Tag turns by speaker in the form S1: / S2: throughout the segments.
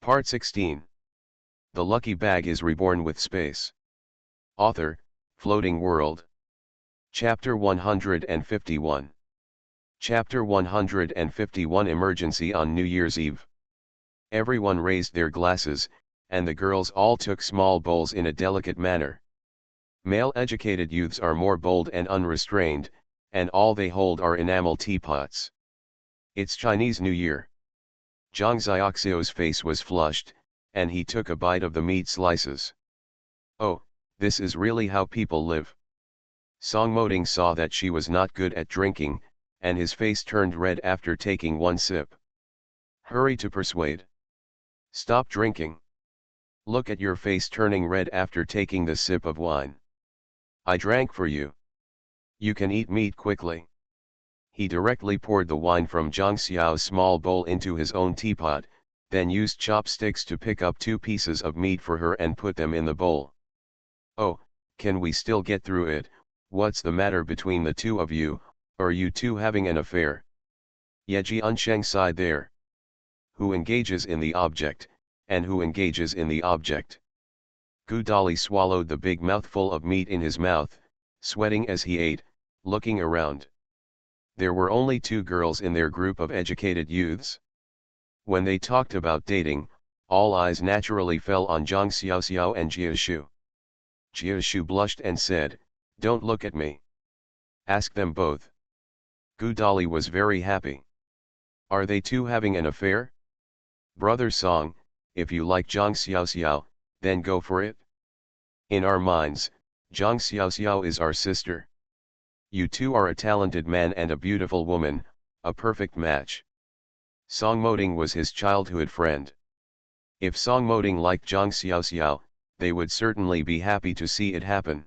S1: Part 16. The Lucky Bag is Reborn with Space. Author, Floating World. Chapter 151. Chapter 151 Emergency on New Year's Eve. Everyone raised their glasses, and the girls all took small bowls in a delicate manner. Male educated youths are more bold and unrestrained, and all they hold are enamel teapots. It's Chinese New Year. Zhang Xiaoxiu's face was flushed, and he took a bite of the meat slices. Oh, this is really how people live. Song Moding saw that she was not good at drinking, and his face turned red after taking one sip. Hurry to persuade. Stop drinking. Look at your face turning red after taking the sip of wine. I drank for you. You can eat meat quickly. He directly poured the wine from Zhang Xiao's small bowl into his own teapot, then used chopsticks to pick up 2 pieces of meat for her and put them in the bowl. Oh, can we still get through it? What's the matter between the two of you? Are you two having an affair? Yeji Unsheng sighed there. Who engages in the object, and who engages in the object? Gu Dali swallowed the big mouthful of meat in his mouth, sweating as he ate, looking around. There were only 2 girls in their group of educated youths. When they talked about dating, all eyes naturally fell on Zhang Xiaoxiao and Jiashu. Jiashu blushed and said, "Don't look at me. Ask them both." Gu Dali was very happy. Are they two having an affair? Brother Song, if you like Zhang Xiaoxiao, then go for it. In our minds, Zhang Xiaoxiao is our sister. You two are a talented man and a beautiful woman, a perfect match. Song Moding was his childhood friend. If Song Moding liked Zhang Xiaoxiao, they would certainly be happy to see it happen.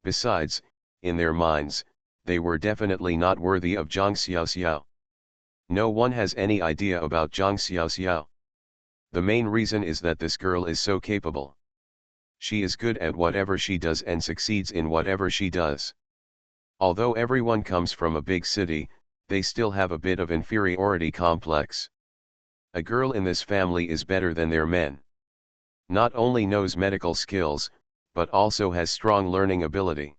S1: Besides, in their minds, they were definitely not worthy of Zhang Xiaoxiao. No one has any idea about Zhang Xiaoxiao. The main reason is that this girl is so capable. She is good at whatever she does and succeeds in whatever she does. Although everyone comes from a big city, they still have a bit of inferiority complex. A girl in this family is better than their men. Not only knows medical skills, but also has strong learning ability.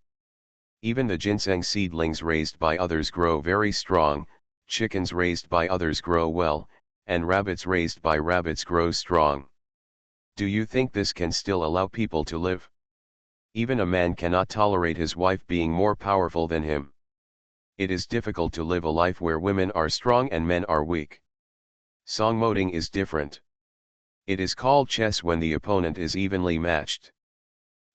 S1: Even the ginseng seedlings raised by others grow very strong, chickens raised by others grow well, and rabbits raised by rabbits grow strong. Do you think this can still allow people to live? Even a man cannot tolerate his wife being more powerful than him. It is difficult to live a life where women are strong and men are weak. Song Moding is different. It is called chess when the opponent is evenly matched.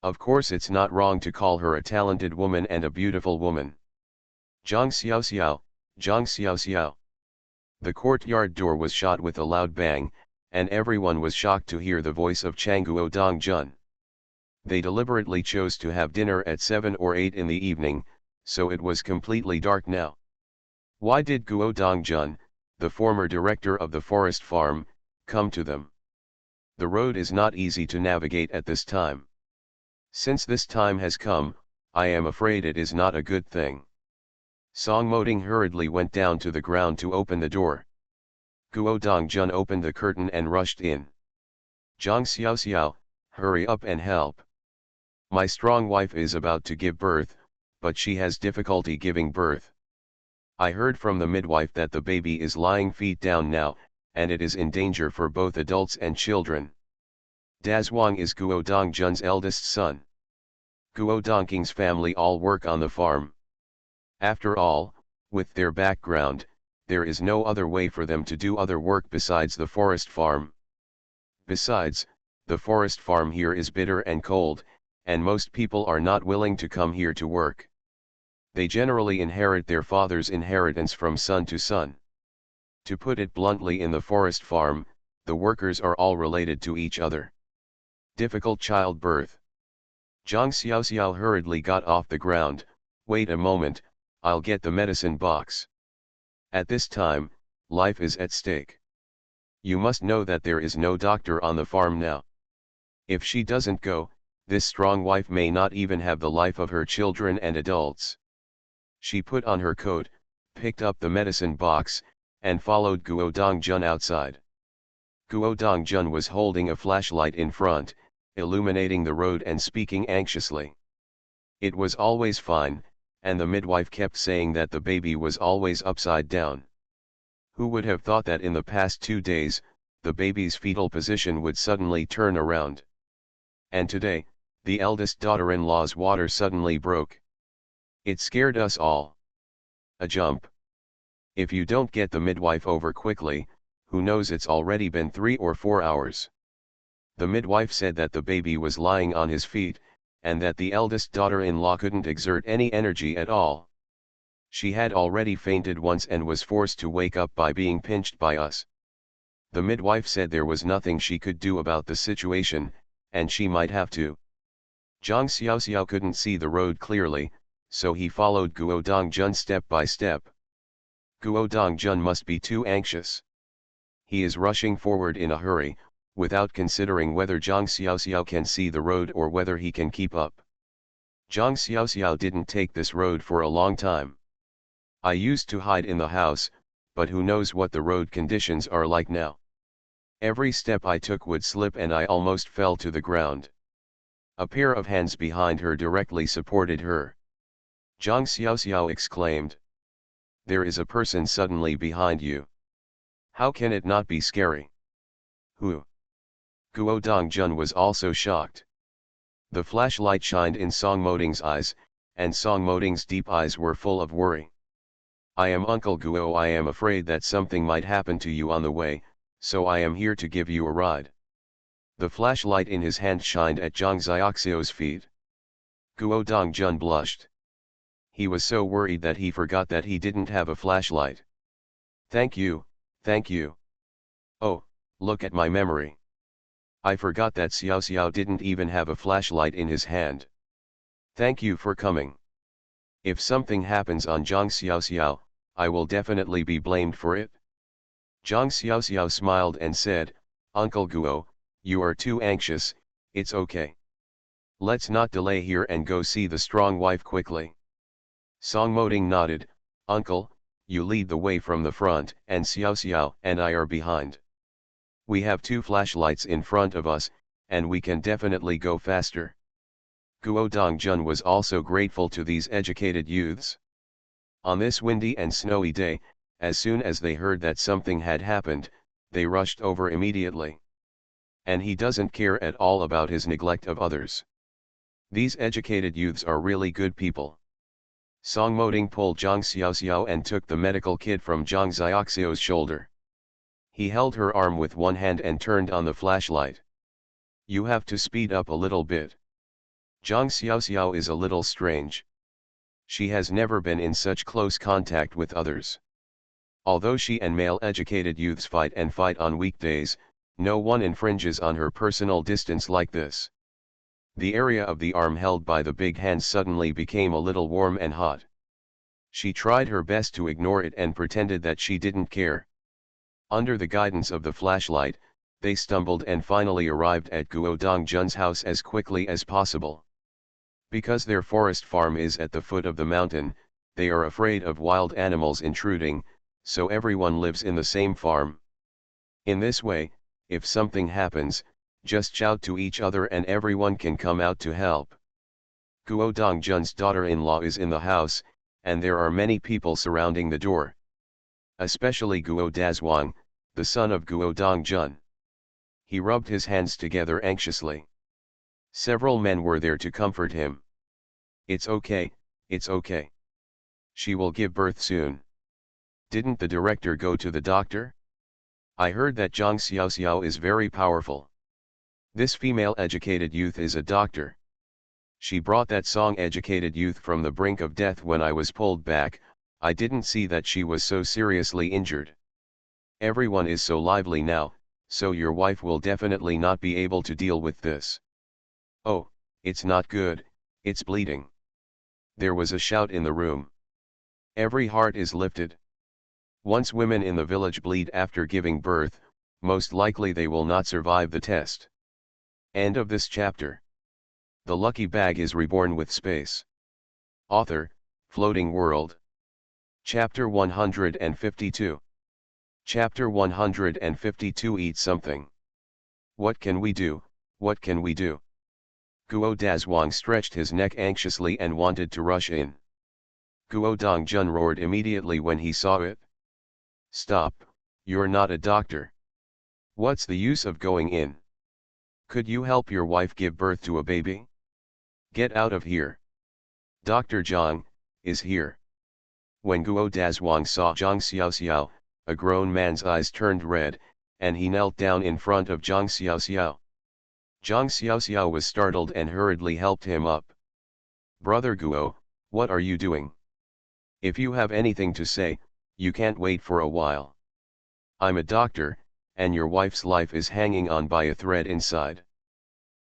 S1: Of course it's not wrong to call her a talented woman and a beautiful woman. Zhang Xiaoxiao, Zhang Xiaoxiao. The courtyard door was shot with a loud bang, and everyone was shocked to hear the voice of Changguo Dongjun. They deliberately chose to have dinner at 7 or 8 in the evening, so it was completely dark now. Why did Guo Dongjun, the former director of the forest farm, come to them? The road is not easy to navigate at this time. Since this time has come, I am afraid it is not a good thing. Song Moding hurriedly went down to the ground to open the door. Guo Dongjun opened the curtain and rushed in. Zhang Xiaoxiao, hurry up and help. My strong wife is about to give birth, but she has difficulty giving birth. I heard from the midwife that the baby is lying feet down now, and it is in danger for both adults and children. Dazhuang is Guo Dongjun's eldest son. Guo Dongqing's family all work on the farm. After all, with their background, there is no other way for them to do other work besides the forest farm. Besides, the forest farm here is bitter and cold, and most people are not willing to come here to work. They generally inherit their father's inheritance from son to son. To put it bluntly, in the forest farm, the workers are all related to each other. Difficult childbirth. Zhang Xiaoxiao hurriedly got off the ground. Wait a moment, I'll get the medicine box. At this time, life is at stake. You must know that there is no doctor on the farm now. If she doesn't go, this strong wife may not even have the life of her children and adults. She put on her coat, picked up the medicine box, and followed Guo Dongjun outside. Guo Dongjun was holding a flashlight in front, illuminating the road and speaking anxiously. It was always fine, and the midwife kept saying that the baby was always upside down. Who would have thought that in the past 2 days, the baby's fetal position would suddenly turn around? And today, the eldest daughter-in-law's water suddenly broke. It scared us all. A jump. If you don't get the midwife over quickly, who knows, it's already been 3 or 4 hours. The midwife said that the baby was lying on his feet, and that the eldest daughter-in-law couldn't exert any energy at all. She had already fainted once and was forced to wake up by being pinched by us. The midwife said there was nothing she could do about the situation, and she might have to. Zhang Xiaoxiao couldn't see the road clearly, so he followed Guo Dongjun step by step. Guo Dongjun must be too anxious. He is rushing forward in a hurry, without considering whether Zhang Xiaoxiao can see the road or whether he can keep up. Zhang Xiaoxiao didn't take this road for a long time. I used to hide in the house, but who knows what the road conditions are like now. Every step I took would slip and I almost fell to the ground. A pair of hands behind her directly supported her. Zhang Xiaoxiao exclaimed. There is a person suddenly behind you. How can it not be scary? Who? Guo Dongjun was also shocked. The flashlight shined in Song Moding's eyes, and Song Moding's deep eyes were full of worry. I am Uncle Guo. I am afraid that something might happen to you on the way, so I am here to give you a ride. The flashlight in his hand shined at Zhang Xiaoxiao's feet. Guo Dongjun blushed. He was so worried that he forgot that he didn't have a flashlight. Thank you, thank you. Oh, look at my memory. I forgot that Xiao Xiao didn't even have a flashlight in his hand. Thank you for coming. If something happens on Zhang Xiaoxiao, I will definitely be blamed for it. Zhang Xiaoxiao smiled and said, Uncle Guo, you are too anxious, it's okay. Let's not delay here and go see the strong wife quickly. Song Moding nodded, Uncle, you lead the way from the front and Xiao Xiao and I are behind. We have 2 flashlights in front of us, and we can definitely go faster. Guo Dongjun was also grateful to these educated youths. On this windy and snowy day, as soon as they heard that something had happened, they rushed over immediately. And he doesn't care at all about his neglect of others. These educated youths are really good people. Song Moding pulled Zhang Xiaoxiao and took the medical kit from Zhang Xiaoxiao's shoulder. He held her arm with one hand and turned on the flashlight. You have to speed up a little bit. Zhang Xiaoxiao is a little strange. She has never been in such close contact with others. Although she and male educated youths fight on weekdays, no one infringes on her personal distance like this. The area of the arm held by the big hand suddenly became a little warm and hot. She tried her best to ignore it and pretended that she didn't care. Under the guidance of the flashlight, they stumbled and finally arrived at Guo Dongjun's house as quickly as possible. Because their forest farm is at the foot of the mountain, they are afraid of wild animals intruding, so everyone lives in the same farm. In this way, if something happens, just shout to each other and everyone can come out to help. Guo Dongjun's daughter-in-law is in the house, and there are many people surrounding the door. Especially Guo Dazhuang, the son of Guo Dongjun. He rubbed his hands together anxiously. Several men were there to comfort him. It's okay, it's okay. She will give birth soon. Didn't the director go to the doctor? I heard that Zhang Xiaoxiao is very powerful. This female educated youth is a doctor. She brought that song educated youth from the brink of death when I was pulled back. I didn't see that she was so seriously injured. Everyone is so lively now, so your wife will definitely not be able to deal with this. Oh, it's not good, it's bleeding. There was a shout in the room. Every heart is lifted. Once women in the village bleed after giving birth, most likely they will not survive the test. End of this chapter. The lucky bag is reborn with space. Author, Floating World. Chapter 152. Chapter 152 Eat something. What can we do, what can we do? Guo Dazhuang stretched his neck anxiously and wanted to rush in. Guo Dongjun roared immediately when he saw it. Stop, you're not a doctor. What's the use of going in? Could you help your wife give birth to a baby? Get out of here. Dr. Zhang is here. When Guo Dazhuang saw Zhang Xiaoxiao, a grown man's eyes turned red, and he knelt down in front of Zhang Xiaoxiao. Zhang Xiaoxiao was startled and hurriedly helped him up. Brother Guo, what are you doing? If you have anything to say, you can't wait for a while. I'm a doctor, and your wife's life is hanging on by a thread inside.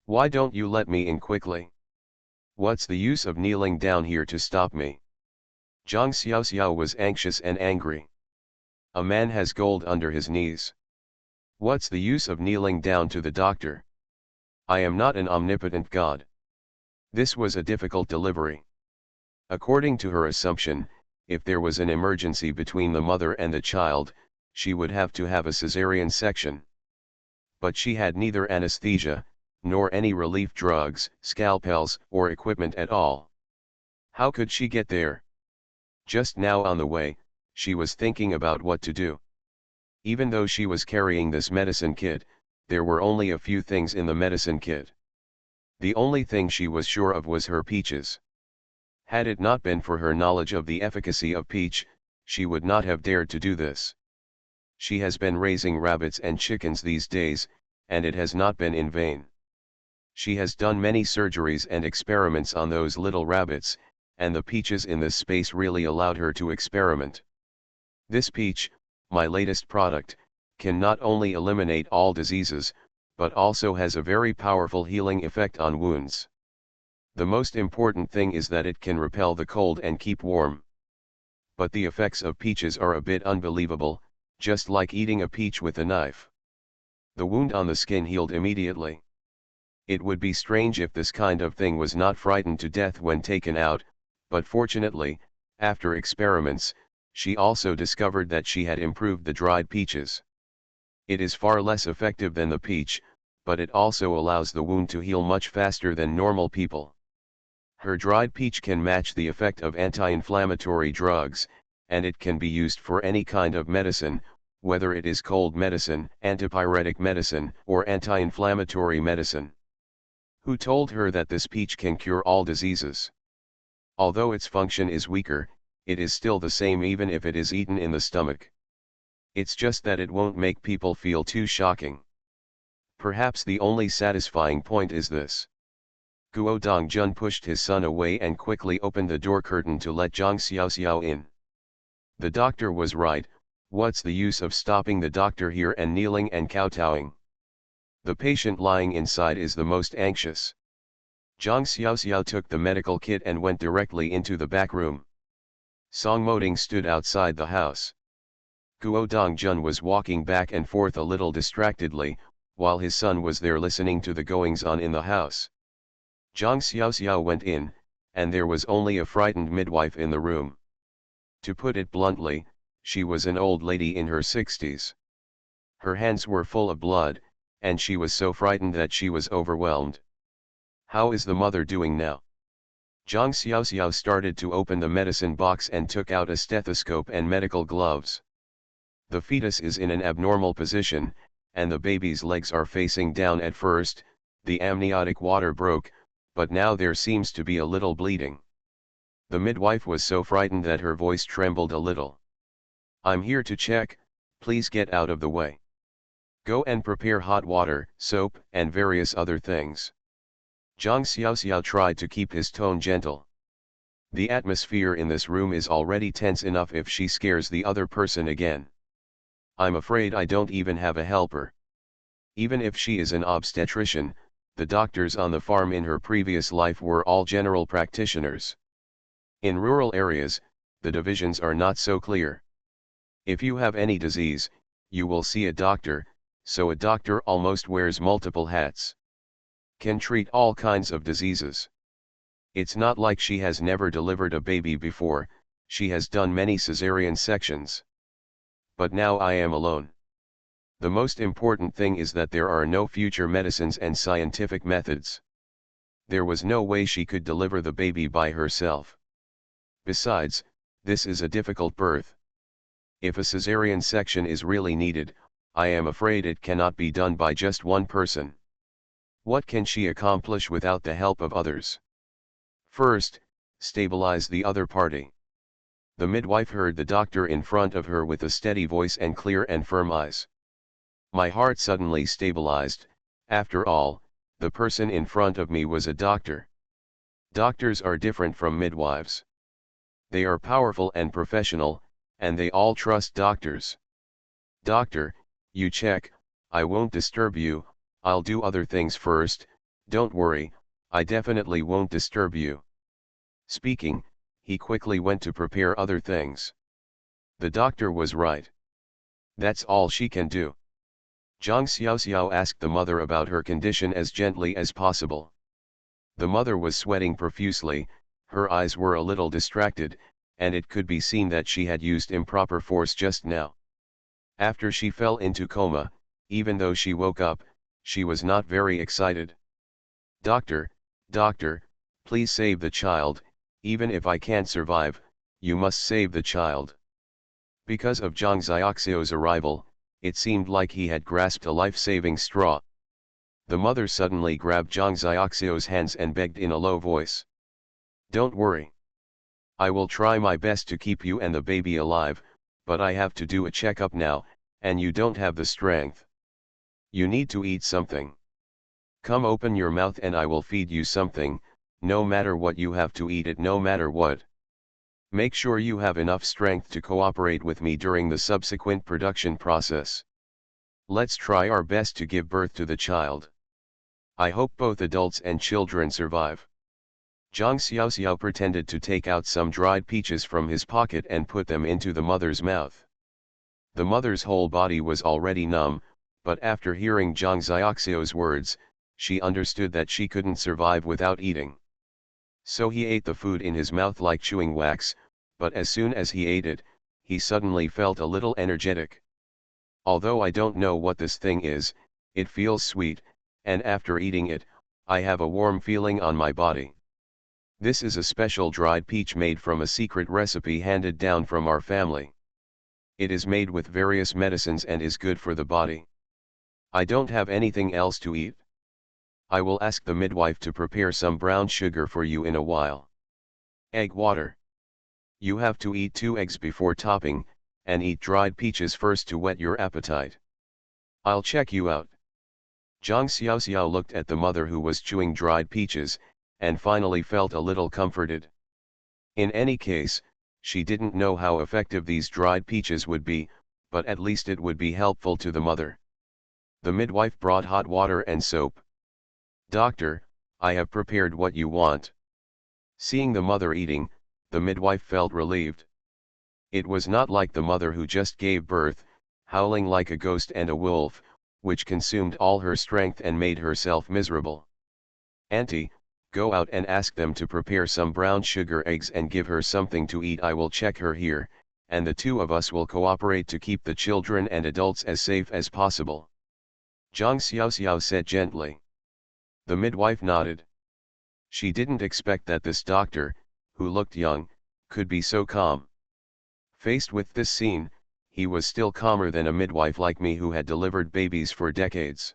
S1: Why don't you let me in quickly? What's the use of kneeling down here to stop me? Zhang Xiaoxiao was anxious and angry. A man has gold under his knees. What's the use of kneeling down to the doctor? I am not an omnipotent god. This was a difficult delivery. According to her assumption, if there was an emergency between the mother and the child, she would have to have a cesarean section. But she had neither anesthesia, nor any relief drugs, scalpels, or equipment at all. How could she get there? Just now on the way, she was thinking about what to do. Even though she was carrying this medicine kit, there were only a few things in the medicine kit. The only thing she was sure of was her peaches. Had it not been for her knowledge of the efficacy of peach, she would not have dared to do this. She has been raising rabbits and chickens these days, and it has not been in vain. She has done many surgeries and experiments on those little rabbits, and the peaches in this space really allowed her to experiment. This peach, my latest product, can not only eliminate all diseases, but also has a very powerful healing effect on wounds. The most important thing is that it can repel the cold and keep warm. But the effects of peaches are a bit unbelievable, just like eating a peach with a knife. The wound on the skin healed immediately. It would be strange if this kind of thing was not frightened to death when taken out, but fortunately, after experiments, she also discovered that she had improved the dried peaches. It is far less effective than the peach, but it also allows the wound to heal much faster than normal people. Her dried peach can match the effect of anti-inflammatory drugs, and it can be used for any kind of medicine, whether it is cold medicine, antipyretic medicine, or anti-inflammatory medicine. Who told her that this peach can cure all diseases? Although its function is weaker, it is still the same even if it is eaten in the stomach. It's just that it won't make people feel too shocking. Perhaps the only satisfying point is this. Guo Dongjun pushed his son away and quickly opened the door curtain to let Zhang Xiaoxiao in. The doctor was right, what's the use of stopping the doctor here and kneeling and kowtowing? The patient lying inside is the most anxious. Zhang Xiaoxiao took the medical kit and went directly into the back room. Song Moding stood outside the house. Guo Dongjun was walking back and forth a little distractedly, while his son was there listening to the goings-on in the house. Zhang Xiaoxiao went in, and there was only a frightened midwife in the room. To put it bluntly, she was an old lady in her 60s. Her hands were full of blood, and she was so frightened that she was overwhelmed. How is the mother doing now? Zhang Xiaoxiao started to open the medicine box and took out a stethoscope and medical gloves. The fetus is in an abnormal position, and the baby's legs are facing down at first. The amniotic water broke, but now there seems to be a little bleeding. The midwife was so frightened that her voice trembled a little. I'm here to check, please get out of the way. Go and prepare hot water, soap, and various other things. Zhang Xiaoxiao tried to keep his tone gentle. The atmosphere in this room is already tense enough if she scares the other person again. I'm afraid I don't even have a helper. Even if she is an obstetrician, the doctors on the farm in her previous life were all general practitioners. In rural areas, the divisions are not so clear. If you have any disease, you will see a doctor, so a doctor almost wears multiple hats. Can treat all kinds of diseases. It's not like she has never delivered a baby before, she has done many cesarean sections. But now I am alone. The most important thing is that there are no future medicines and scientific methods. There was no way she could deliver the baby by herself. Besides, this is a difficult birth. If a cesarean section is really needed, I am afraid it cannot be done by just one person. What can she accomplish without the help of others? First, stabilize the other party. The midwife heard the doctor in front of her with a steady voice and clear and firm eyes. My heart suddenly stabilized. After all, the person in front of me was a doctor. Doctors are different from midwives. They are powerful and professional, and they all trust doctors. Doctor, you check, I won't disturb you, I'll do other things first, don't worry, I definitely won't disturb you. Speaking, he quickly went to prepare other things. The doctor was right. That's all she can do. Zhang Xiaoxiao asked the mother about her condition as gently as possible. The mother was sweating profusely, her eyes were a little distracted, and it could be seen that she had used improper force just now. After she fell into coma, even though she woke up, she was not very excited. Doctor, doctor, please save the child, even if I can't survive, you must save the child. Because of Zhang Xiaoxiao's arrival, it seemed like he had grasped a life-saving straw. The mother suddenly grabbed Zhang Xiaoxiao's hands and begged in a low voice. Don't worry. I will try my best to keep you and the baby alive, but I have to do a checkup now, and you don't have the strength. You need to eat something. Come open your mouth and I will feed you something, no matter what you have to eat it no matter what. Make sure you have enough strength to cooperate with me during the subsequent production process. Let's try our best to give birth to the child. I hope both adults and children survive. Zhang Xiaoxiao pretended to take out some dried peaches from his pocket and put them into the mother's mouth. The mother's whole body was already numb, but after hearing Zhang Xiaoxiao's words, she understood that she couldn't survive without eating. So he ate the food in his mouth like chewing wax, but as soon as he ate it, he suddenly felt a little energetic. Although I don't know what this thing is, it feels sweet, and after eating it, I have a warm feeling on my body. This is a special dried peach made from a secret recipe handed down from our family. It is made with various medicines and is good for the body. I don't have anything else to eat. I will ask the midwife to prepare some brown sugar for you in a while. Egg water. You have to eat 2 eggs before topping, and eat dried peaches first to whet your appetite. I'll check you out. Zhang Xiaoxiao looked at the mother who was chewing dried peaches, and finally felt a little comforted. In any case, she didn't know how effective these dried peaches would be, but at least it would be helpful to the mother. The midwife brought hot water and soap. Doctor, I have prepared what you want. Seeing the mother eating, the midwife felt relieved. It was not like the mother who just gave birth, howling like a ghost and a wolf, which consumed all her strength and made herself miserable. Auntie, go out and ask them to prepare some brown sugar eggs and give her something to eat. I will check her here, and the two of us will cooperate to keep the children and adults as safe as possible. Zhang Xiaoxiao said gently. The midwife nodded. She didn't expect that this doctor, who looked young, could be so calm. Faced with this scene, he was still calmer than a midwife like me who had delivered babies for decades.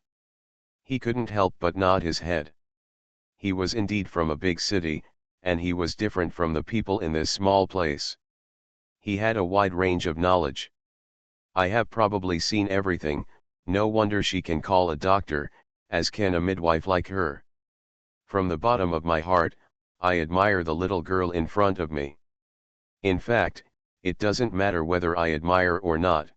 S1: He couldn't help but nod his head. He was indeed from a big city, and he was different from the people in this small place. He had a wide range of knowledge. I have probably seen everything, no wonder she can call a doctor, as can a midwife like her. From the bottom of my heart, I admire the little girl in front of me. In fact, it doesn't matter whether I admire or not.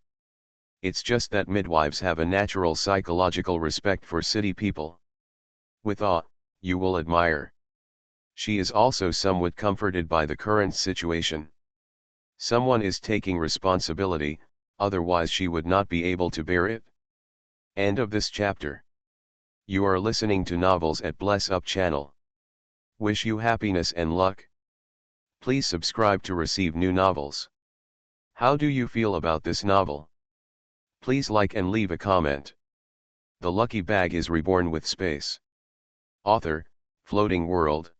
S1: It's just that midwives have a natural psychological respect for city people. With awe, you will admire. She is also somewhat comforted by the current situation. Someone is taking responsibility, otherwise she would not be able to bear it. End of this chapter. You are listening to Novels at Bless Up channel. Wish you happiness and luck. Please subscribe to receive new novels. How do you feel about this novel? Please like and leave a comment. The lucky bag is reborn with space. Author, Floating World.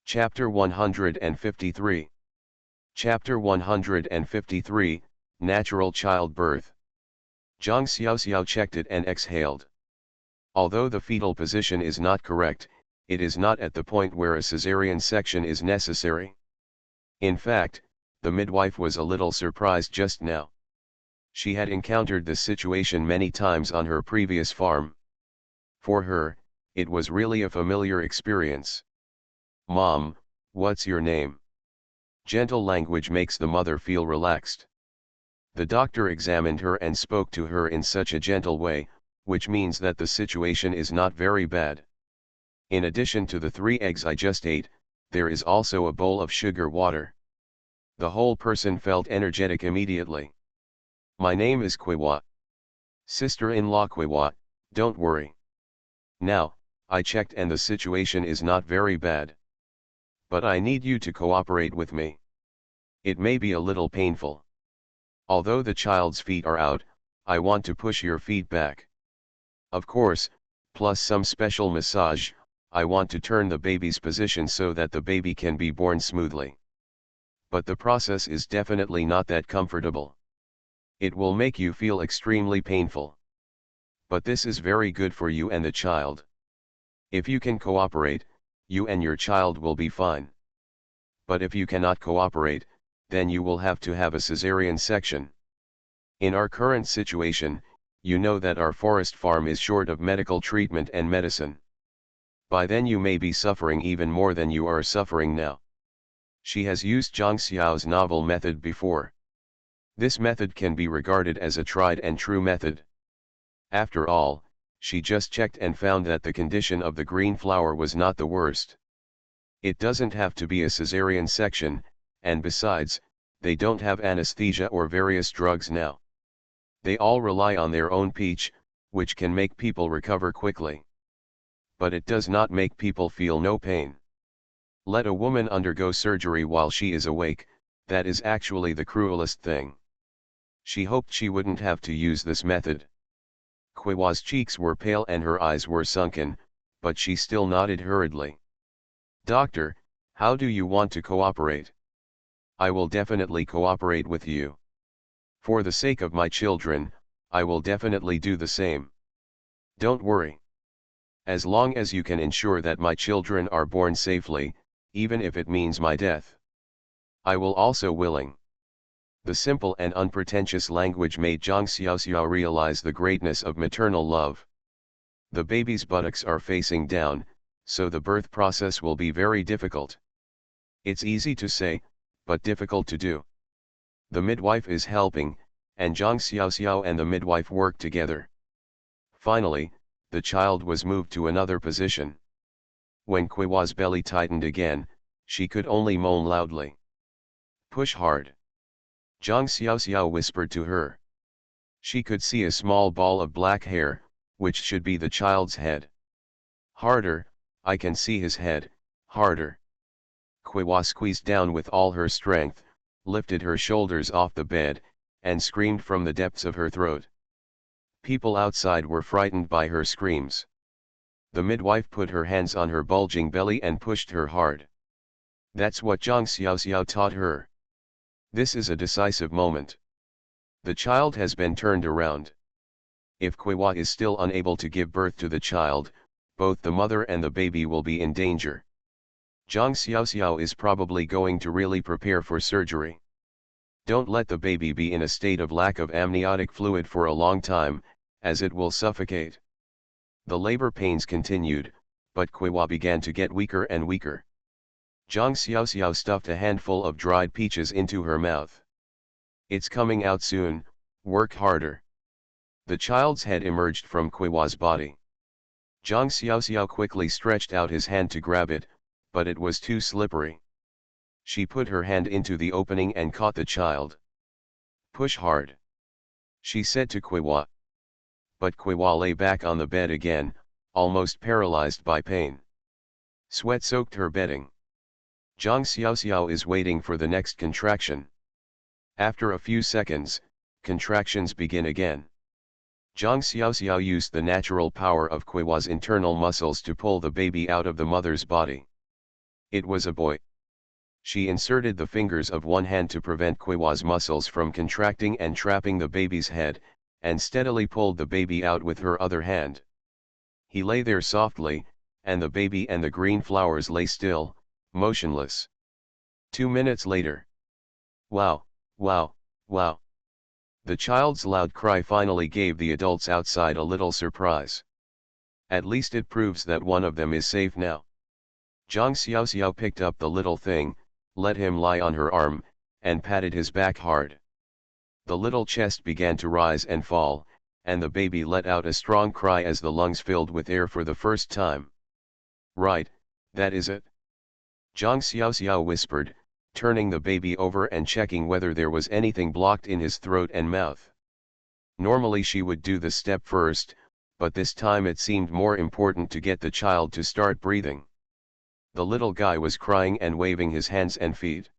S1: Chapter 153. Chapter 153, Natural Childbirth. Zhang Xiaoxiao checked it and exhaled. Although the fetal position is not correct, it is not at the point where a caesarean section is necessary. In fact, the midwife was a little surprised just now. She had encountered this situation many times on her previous farm. For her, it was really a familiar experience. "Mom, what's your name?" Gentle language makes the mother feel relaxed. The doctor examined her and spoke to her in such a gentle way, which means that the situation is not very bad. In addition to the 3 eggs I just ate, there is also a bowl of sugar water. The whole person felt energetic immediately. "My name is Qiwa. Sister-in-law Qiwa, don't worry. Now, I checked and the situation is not very bad. But I need you to cooperate with me. It may be a little painful. Although the child's feet are out, I want to push your feet back. Of course, plus some special massage, I want to turn the baby's position so that the baby can be born smoothly. But the process is definitely not that comfortable. It will make you feel extremely painful. But this is very good for you and the child. If you can cooperate, you and your child will be fine. But if you cannot cooperate, then you will have to have a caesarean section. In our current situation, you know that our forest farm is short of medical treatment and medicine. By then you may be suffering even more than you are suffering now." She has used Zhang Xiao's novel method before. This method can be regarded as a tried and true method. After all, she just checked and found that the condition of the green flower was not the worst. It doesn't have to be a caesarean section, and besides, they don't have anesthesia or various drugs now. They all rely on their own peach, which can make people recover quickly. But it does not make people feel no pain. Let a woman undergo surgery while she is awake, that is actually the cruelest thing. She hoped she wouldn't have to use this method. Qiwa's cheeks were pale and her eyes were sunken, but she still nodded hurriedly. "Doctor, how do you want to cooperate?" "I will definitely cooperate with you. For the sake of my children, I will definitely do the same. Don't worry. As long as you can ensure that my children are born safely, even if it means my death, I will also willing." The simple and unpretentious language made Zhang Xiaoxiao realize the greatness of maternal love. The baby's buttocks are facing down, so the birth process will be very difficult. It's easy to say, but difficult to do. The midwife is helping, and Zhang Xiaoxiao and the midwife work together. Finally, the child was moved to another position. When Qiwa's belly tightened again, she could only moan loudly. "Push hard." Zhang Xiaoxiao whispered to her. She could see a small ball of black hair, which should be the child's head. "Harder, I can see his head, harder." Qiwa squeezed down with all her strength, lifted her shoulders off the bed, and screamed from the depths of her throat. People outside were frightened by her screams. The midwife put her hands on her bulging belly and pushed her hard. That's what Zhang Xiaoxiao taught her. This is a decisive moment. The child has been turned around. If Qiwa is still unable to give birth to the child, both the mother and the baby will be in danger. Zhang Xiaoxiao is probably going to really prepare for surgery. Don't let the baby be in a state of lack of amniotic fluid for a long time, as it will suffocate. The labor pains continued, but Qiwa began to get weaker and weaker. Zhang Xiaoxiao stuffed a handful of dried peaches into her mouth. "It's coming out soon, work harder." The child's head emerged from Qiwa's body. Zhang Xiaoxiao quickly stretched out his hand to grab it, but it was too slippery. She put her hand into the opening and caught the child. "Push hard," she said to Qiwa. But Qiwa lay back on the bed again, almost paralyzed by pain. Sweat soaked her bedding. Zhang Xiaoxiao is waiting for the next contraction. After a few seconds, contractions begin again. Zhang Xiaoxiao used the natural power of Kuiwa's internal muscles to pull the baby out of the mother's body. It was a boy. She inserted the fingers of one hand to prevent Kuiwa's muscles from contracting and trapping the baby's head, and steadily pulled the baby out with her other hand. He lay there softly, and the baby and the green flowers lay still, motionless. 2 minutes later. Wow, wow, wow. The child's loud cry finally gave the adults outside a little surprise. At least it proves that one of them is safe now. Zhang Xiaoxiao picked up the little thing, let him lie on her arm, and patted his back hard. The little chest began to rise and fall, and the baby let out a strong cry as the lungs filled with air for the first time. Right, that is it. Zhang Xiaoxiao whispered, turning the baby over and checking whether there was anything blocked in his throat and mouth. Normally she would do the step first, but this time it seemed more important to get the child to start breathing. The little guy was crying and waving his hands and feet.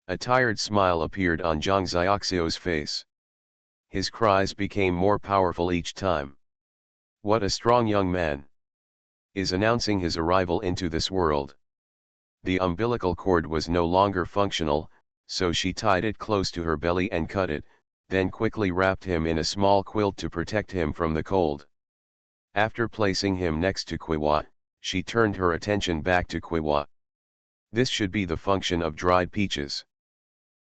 S1: A tired smile appeared on Zhang Xiaoxiao's face. His cries became more powerful each time. What a strong young man is announcing his arrival into this world. The umbilical cord was no longer functional, so she tied it close to her belly and cut it, then quickly wrapped him in a small quilt to protect him from the cold. After placing him next to Kuiwa, she turned her attention back to Kuiwa. This should be the function of dried peaches.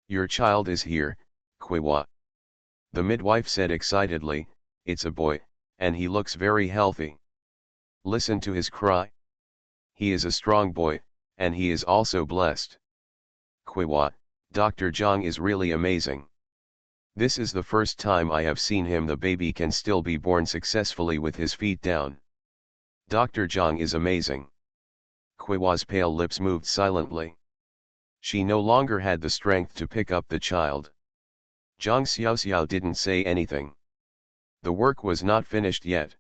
S1: Your child is here, Kuiwa. The midwife said excitedly, it's a boy, and he looks very healthy. Listen to his cry. He is a strong boy, and he is also blessed. Kuiwa, Dr. Zhang is really amazing. This is the first time I have seen him. The baby can still be born successfully with his feet down. Dr. Zhang is amazing. Kuiwa's pale lips moved silently. She no longer had the strength to pick up the child. Zhang Xiaoxiao didn't say anything. The work was not finished yet.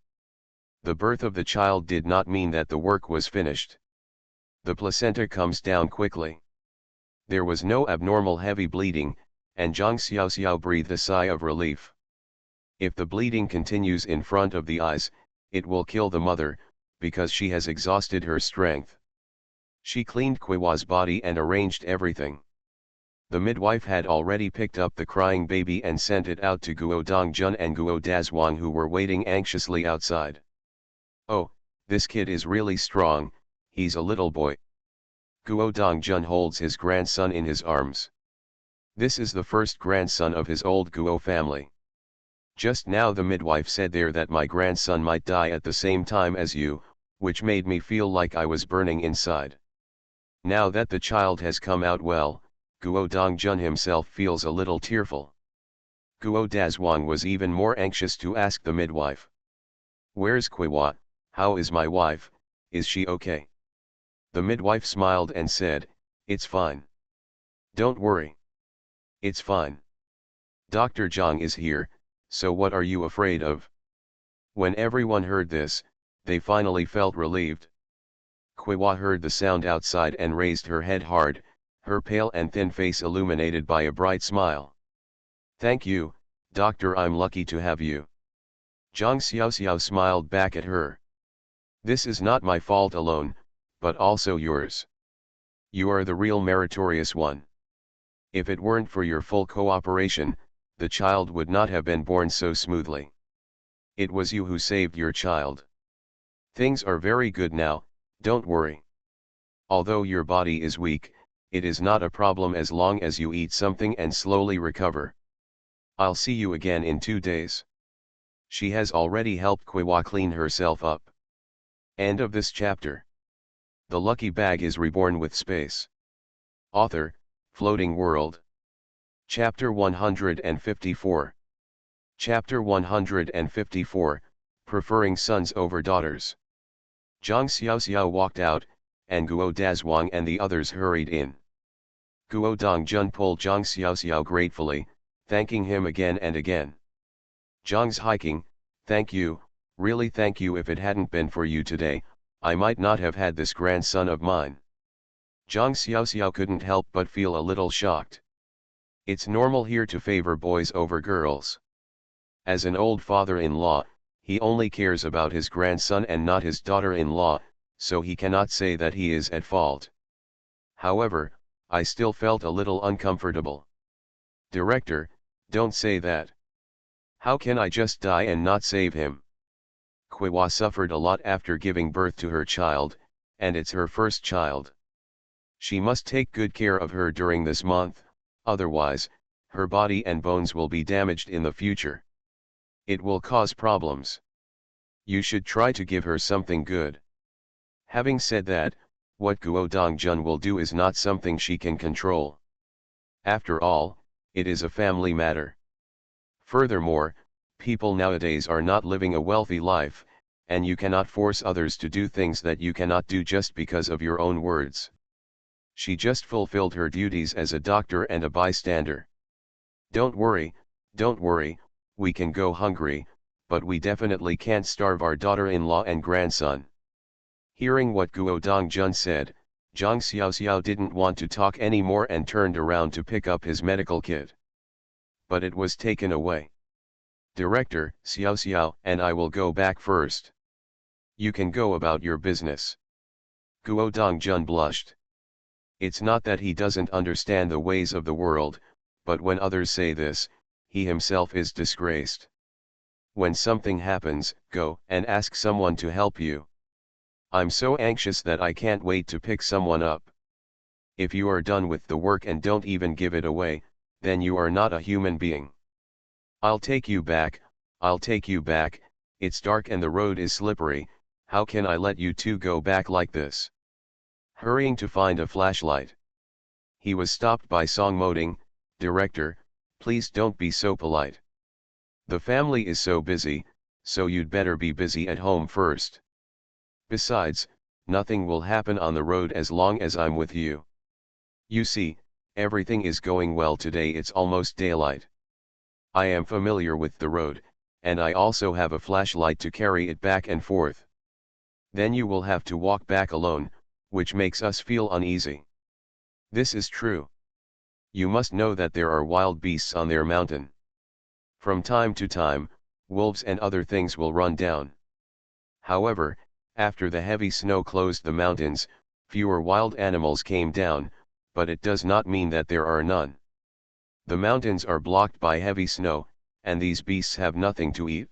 S1: The birth of the child did not mean that the work was finished. The placenta comes down quickly. There was no abnormal heavy bleeding, and Zhang Xiaoxiao breathed a sigh of relief. If the bleeding continues in front of the eyes, it will kill the mother, because she has exhausted her strength. She cleaned Kuiwa's body and arranged everything. The midwife had already picked up the crying baby and sent it out to Guo Dongjun and Guo Dazhuang, who were waiting anxiously outside. Oh, this kid is really strong, he's a little boy. Guo Dongjun holds his grandson in his arms. This is the first grandson of his old Guo family. Just now the midwife said there that my grandson might die at the same time as you, which made me feel like I was burning inside. Now that the child has come out well, Guo Dongjun himself feels a little tearful. Guo Dazhuang was even more anxious to ask the midwife. Where's Kuiwa? How is my wife? Is she okay? The midwife smiled and said, it's fine. Don't worry. It's fine. Dr. Zhang is here, so what are you afraid of? When everyone heard this, they finally felt relieved. Kuiwa heard the sound outside and raised her head hard, her pale and thin face illuminated by a bright smile. Thank you, doctor, I'm lucky to have you. Zhang Xiaoxiao smiled back at her. This is not my fault alone, but also yours. You are the real meritorious one. If it weren't for your full cooperation, the child would not have been born so smoothly. It was you who saved your child. Things are very good now, don't worry. Although your body is weak, it is not a problem as long as you eat something and slowly recover. I'll see you again in 2 days. She has already helped Kuiwa clean herself up. End of this chapter. The lucky bag is reborn with space. Author, Floating World. Chapter 154. Chapter 154, Preferring Sons Over Daughters. Zhang Xiaoxiao walked out, and Guo Dazhuang and the others hurried in. Guo Dongjun pulled Zhang Xiaoxiao gratefully, thanking him again and again. Zhang's hiking, thank you, really thank you. If it hadn't been for you today, I might not have had this grandson of mine. Zhang Xiaoxiao couldn't help but feel a little shocked. It's normal here to favor boys over girls. As an old father-in-law, he only cares about his grandson and not his daughter-in-law, so he cannot say that he is at fault. However, I still felt a little uncomfortable. Director, don't say that. How can I just die and not save him? Kwewa suffered a lot after giving birth to her child, and it's her first child. She must take good care of her during this month, otherwise, her body and bones will be damaged in the future. It will cause problems. You should try to give her something good. Having said that, what Guo Dongjun will do is not something she can control. After all, it is a family matter. Furthermore, people nowadays are not living a wealthy life, and you cannot force others to do things that you cannot do just because of your own words. She just fulfilled her duties as a doctor and a bystander. Don't worry, we can go hungry, but we definitely can't starve our daughter-in-law and grandson. Hearing what Guo Dongjun said, Zhang Xiaoxiao didn't want to talk anymore and turned around to pick up his medical kit. But it was taken away. Director, Xiaoxiao and I will go back first. You can go about your business. Guo Dongjun blushed. It's not that he doesn't understand the ways of the world, but when others say this, he himself is disgraced. When something happens, go and ask someone to help you. I'm so anxious that I can't wait to pick someone up. If you are done with the work and don't even give it away, then you are not a human being. I'll take you back, it's dark and the road is slippery, how can I let you two go back like this? Hurrying to find a flashlight. He was stopped by Song Moding. Director, please don't be so polite. The family is so busy, so you'd better be busy at home first. Besides, nothing will happen on the road as long as I'm with you. You see, everything is going well today, it's almost daylight. I am familiar with the road, and I also have a flashlight to carry it back and forth. Then you will have to walk back alone, which makes us feel uneasy. This is true. You must know that there are wild beasts on their mountain. From time to time, wolves and other things will run down. However, after the heavy snow closed the mountains, fewer wild animals came down, but it does not mean that there are none. The mountains are blocked by heavy snow, and these beasts have nothing to eat.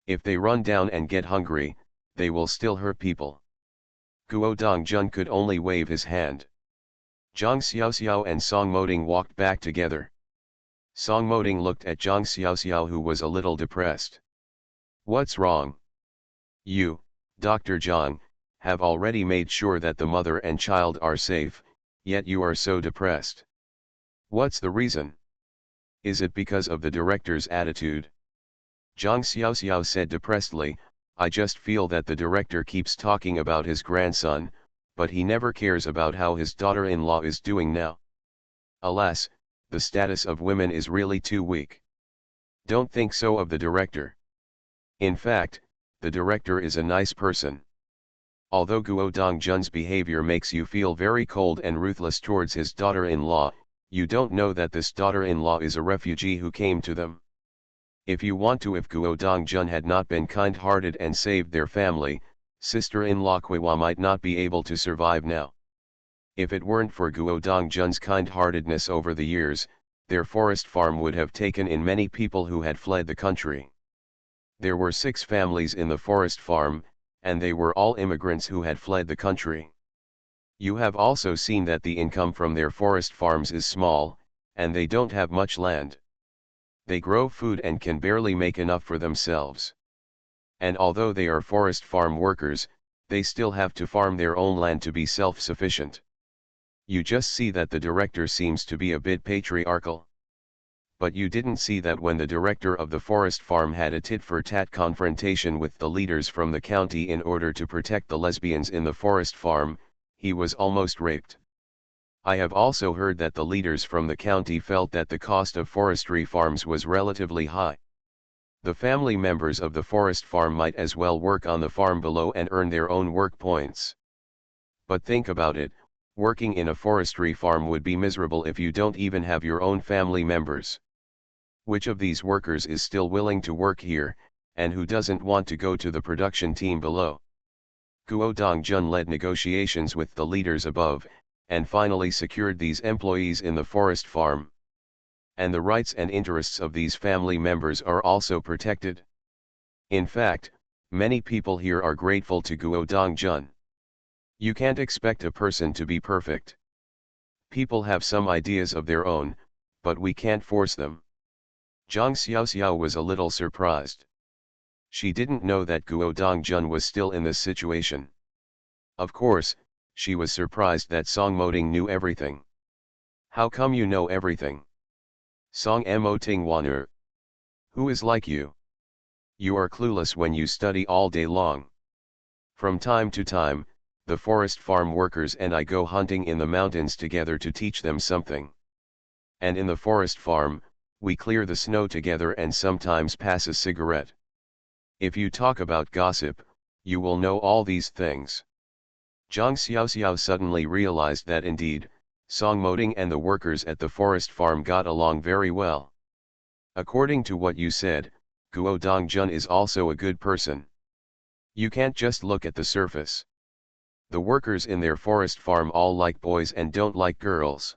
S1: If they run down and get hungry, they will still hurt people. Guo Dongjun could only wave his hand. Zhang Xiaoxiao and Song Moding walked back together. Song Moding looked at Zhang Xiaoxiao, who was a little depressed. What's wrong? You, Dr. Zhang, have already made sure that the mother and child are safe, yet you are so depressed. What's the reason? Is it because of the director's attitude? Zhang Xiaoxiao said depressedly, I just feel that the director keeps talking about his grandson, but he never cares about how his daughter-in-law is doing now. Alas, the status of women is really too weak. Don't think so of the director. In fact, the director is a nice person. Although Guo Dongjun's behavior makes you feel very cold and ruthless towards his daughter-in-law, you don't know that this daughter-in-law is a refugee who came to them. If Guo Dongjun had not been kind-hearted and saved their family, sister-in-law Kwewa might not be able to survive now. If it weren't for Guo Dongjun's kind-heartedness over the years, their forest farm would have taken in many people who had fled the country. There were 6 families in the forest farm, and they were all immigrants who had fled the country. You have also seen that the income from their forest farms is small, and they don't have much land. They grow food and can barely make enough for themselves. And although they are forest farm workers, they still have to farm their own land to be self-sufficient. You just see that the director seems to be a bit patriarchal. But you didn't see that when the director of the forest farm had a tit-for-tat confrontation with the leaders from the county in order to protect the lesbians in the forest farm, he was almost raped. I have also heard that the leaders from the county felt that the cost of forestry farms was relatively high. The family members of the forest farm might as well work on the farm below and earn their own work points. But think about it, working in a forestry farm would be miserable if you don't even have your own family members. Which of these workers is still willing to work here, and who doesn't want to go to the production team below? Guo Dongjun led negotiations with the leaders above, and finally secured these employees in the forest farm. And the rights and interests of these family members are also protected. In fact, many people here are grateful to Guo Dongjun. You can't expect a person to be perfect. People have some ideas of their own, but we can't force them. Zhang Xiaoxiao was a little surprised. She didn't know that Guo Dongjun was still in this situation. Of course, she was surprised that Song Moting knew everything. How come you know everything? Song Mo Ting Waner. Who is like you? You are clueless when you study all day long. From time to time, the forest farm workers and I go hunting in the mountains together to teach them something. And in the forest farm, we clear the snow together and sometimes pass a cigarette. If you talk about gossip, you will know all these things. Zhang Xiaoxiao suddenly realized that indeed, Song Moting and the workers at the forest farm got along very well. According to what you said, Guo Dongjun is also a good person. You can't just look at the surface. The workers in their forest farm all like boys and don't like girls.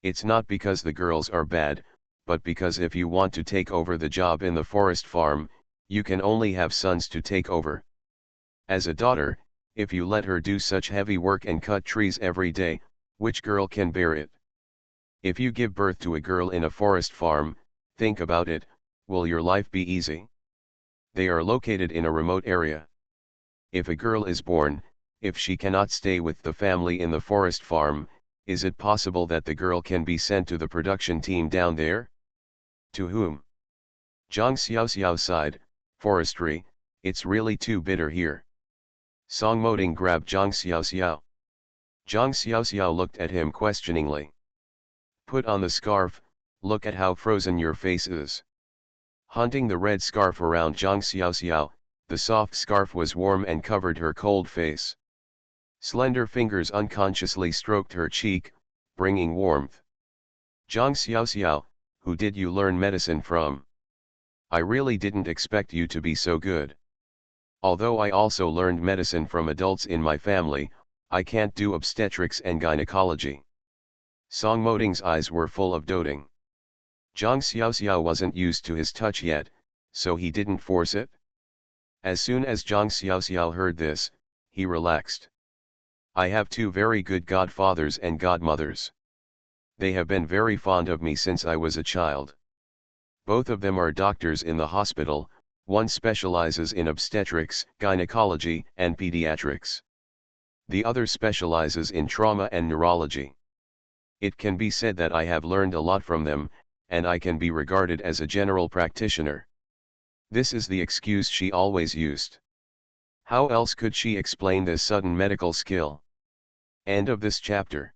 S1: It's not because the girls are bad, but because if you want to take over the job in the forest farm, you can only have sons to take over. As a daughter, if you let her do such heavy work and cut trees every day, which girl can bear it? If you give birth to a girl in a forest farm, think about it, will your life be easy? They are located in a remote area. If a girl is born, if she cannot stay with the family in the forest farm, is it possible that the girl can be sent to the production team down there? To whom? Zhang Xiaoxiao sighed, forestry, it's really too bitter here. Song Moting grabbed Zhang Xiaoxiao. Zhang Xiaoxiao looked at him questioningly. Put on the scarf, look at how frozen your face is. Hunting the red scarf around Zhang Xiaoxiao, the soft scarf was warm and covered her cold face. Slender fingers unconsciously stroked her cheek, bringing warmth. Zhang Xiaoxiao, who did you learn medicine from? I really didn't expect you to be so good. Although I also learned medicine from adults in my family, I can't do obstetrics and gynecology. Song Moting's eyes were full of doting. Zhang Xiaoxiao wasn't used to his touch yet, so he didn't force it. As soon as Zhang Xiaoxiao heard this, he relaxed. I have two very good godfathers and godmothers. They have been very fond of me since I was a child. Both of them are doctors in the hospital, one specializes in obstetrics, gynecology, and pediatrics. The other specializes in trauma and neurology. It can be said that I have learned a lot from them, and I can be regarded as a general practitioner. This is the excuse she always used. How else could she explain this sudden medical skill? End of this chapter.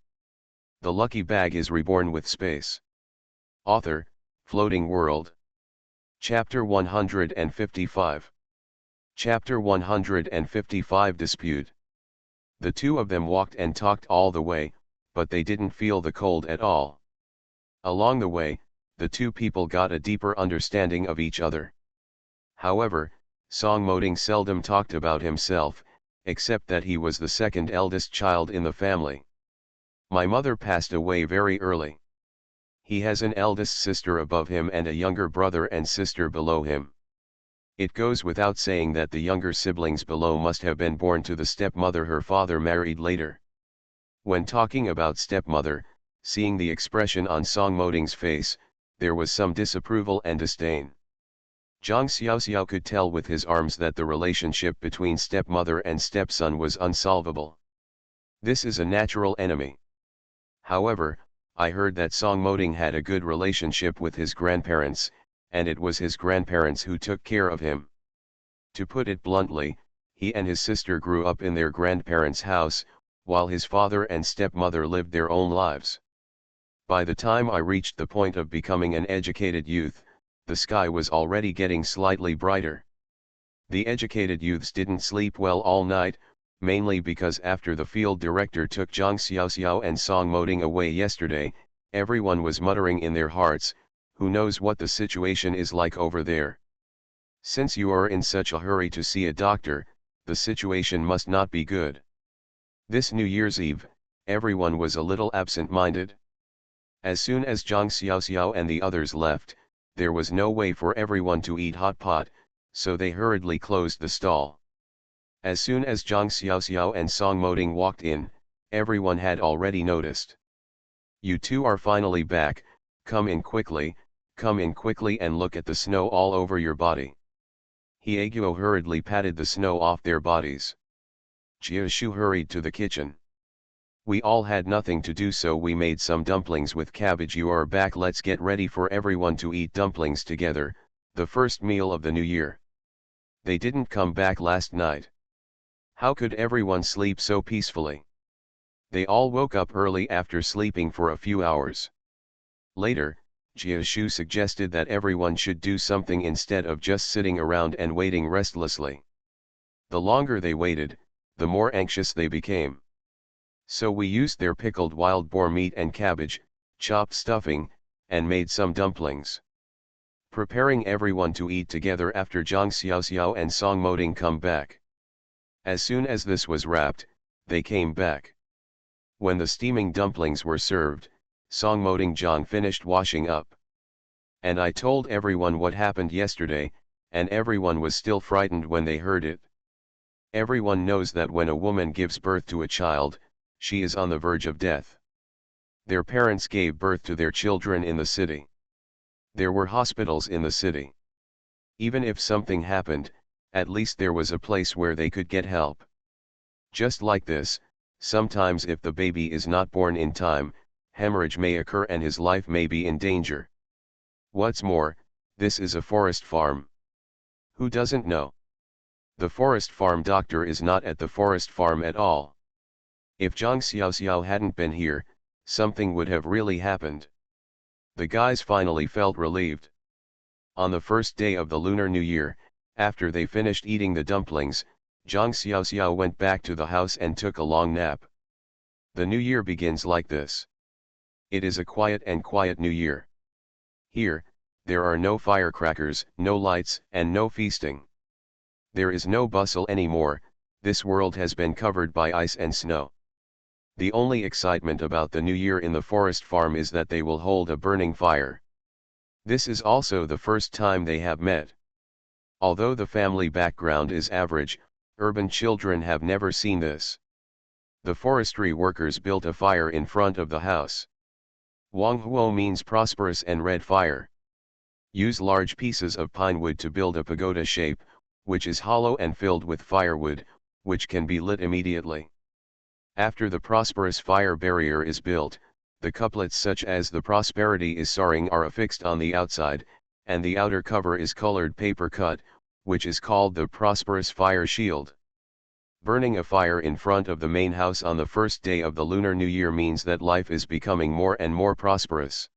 S1: The lucky bag is reborn with space. Author, Floating World. Chapter 155. Chapter 155 Dispute. The two of them walked and talked all the way, but they didn't feel the cold at all. Along the way, the two people got a deeper understanding of each other. However, Song Moting seldom talked about himself, except that he was the second eldest child in the family. My mother passed away very early. He has an eldest sister above him and a younger brother and sister below him. It goes without saying that the younger siblings below must have been born to the stepmother her father married later. When talking about stepmother, seeing the expression on Song Moting's face, there was some disapproval and disdain. Zhang Xiaoxiao could tell with his arms that the relationship between stepmother and stepson was unsolvable. This is a natural enemy. However, I heard that Song Moting had a good relationship with his grandparents, and it was his grandparents who took care of him. To put it bluntly, he and his sister grew up in their grandparents' house, while his father and stepmother lived their own lives. By the time I reached the point of becoming an educated youth, the sky was already getting slightly brighter. The educated youths didn't sleep well all night, mainly because after the field director took Zhang Xiaoxiao and Song Moting away yesterday, everyone was muttering in their hearts, Who knows what the situation is like over there? Since you are in such a hurry to see a doctor, the situation must not be good. This New Year's Eve, everyone was a little absent-minded. As soon as Zhang Xiaoxiao and the others left, there was no way for everyone to eat hot pot, so they hurriedly closed the stall. As soon as Zhang Xiaoxiao and Song Moding walked in, everyone had already noticed. You two are finally back, come in quickly and look at the snow all over your body. Hyeguo hurriedly patted the snow off their bodies. Jiashu hurried to the kitchen. We all had nothing to do, so we made some dumplings with cabbage. You are back, let's get ready for everyone to eat dumplings together, the first meal of the new year. They didn't come back last night. How could everyone sleep so peacefully? They all woke up early after sleeping for a few hours. Later, Jiashu suggested that everyone should do something instead of just sitting around and waiting restlessly. The longer they waited, the more anxious they became. So we used their pickled wild boar meat and cabbage, chopped stuffing, and made some dumplings. Preparing everyone to eat together after Zhang Xiaoxiao and Song Moding come back. As soon as this was wrapped, they came back. When the steaming dumplings were served, Song Moding Zhang finished washing up. And I told everyone what happened yesterday, and everyone was still frightened when they heard it. Everyone knows that when a woman gives birth to a child, she is on the verge of death. Their parents gave birth to their children in the city. There were hospitals in the city. Even if something happened, at least there was a place where they could get help. Just like this, sometimes if the baby is not born in time, hemorrhage may occur and his life may be in danger. What's more, this is a forest farm. Who doesn't know? The forest farm doctor is not at the forest farm at all. If Zhang Xiaoxiao hadn't been here, something would have really happened. The guys finally felt relieved. On the first day of the Lunar New Year, after they finished eating the dumplings, Zhang Xiaoxiao went back to the house and took a long nap. The new year begins like this. It is a quiet New year. Here, there are no firecrackers, no lights, and no feasting. There is no bustle anymore, this world has been covered by ice and snow. The only excitement about the new year in the forest farm is that they will hold a burning fire. This is also the first time they have met. Although the family background is average, urban children have never seen this. The forestry workers built a fire in front of the house. Wanghuo means prosperous and red fire. Use large pieces of pine wood to build a pagoda shape, which is hollow and filled with firewood, which can be lit immediately. After the prosperous fire barrier is built, the couplets such as the prosperity is soaring are affixed on the outside, and the outer cover is colored paper cut, which is called the prosperous fire shield. Burning a fire in front of the main house on the first day of the Lunar New Year means that life is becoming more and more prosperous.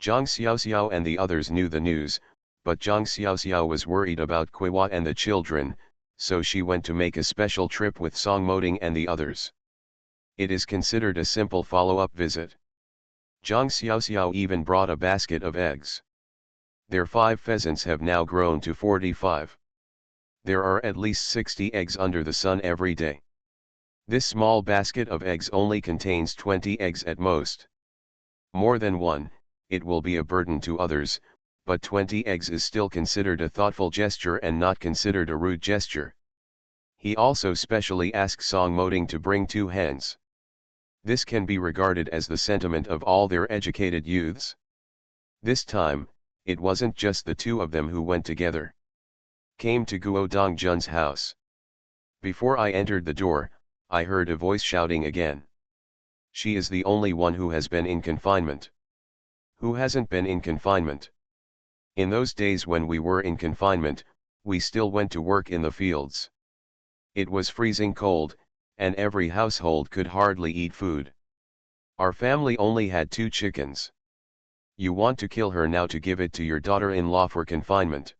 S1: Zhang Xiaoxiao and the others knew the news, but Zhang Xiaoxiao was worried about Kuiwa and the children, so she went to make a special trip with Song Moding and the others. It is considered a simple follow-up visit. Zhang Xiaoxiao even brought a basket of eggs. Their 5 pheasants have now grown to 45. There are at least 60 eggs under the sun every day. This small basket of eggs only contains 20 eggs at most. More than one, it will be a burden to others, but 20 eggs is still considered a thoughtful gesture and not considered a rude gesture. He also specially asked Song Moding to bring 2 hens. This can be regarded as the sentiment of all their educated youths. This time, it wasn't just the 2 of them who went together. Came to Guo Dongjun's house. Before I entered the door, I heard a voice shouting again. She is the only one who has been in confinement. Who hasn't been in confinement? In those days when we were in confinement, we still went to work in the fields. It was freezing cold, and every household could hardly eat food. Our family only had 2 chickens. You want to kill her now to give it to your daughter-in-law for confinement.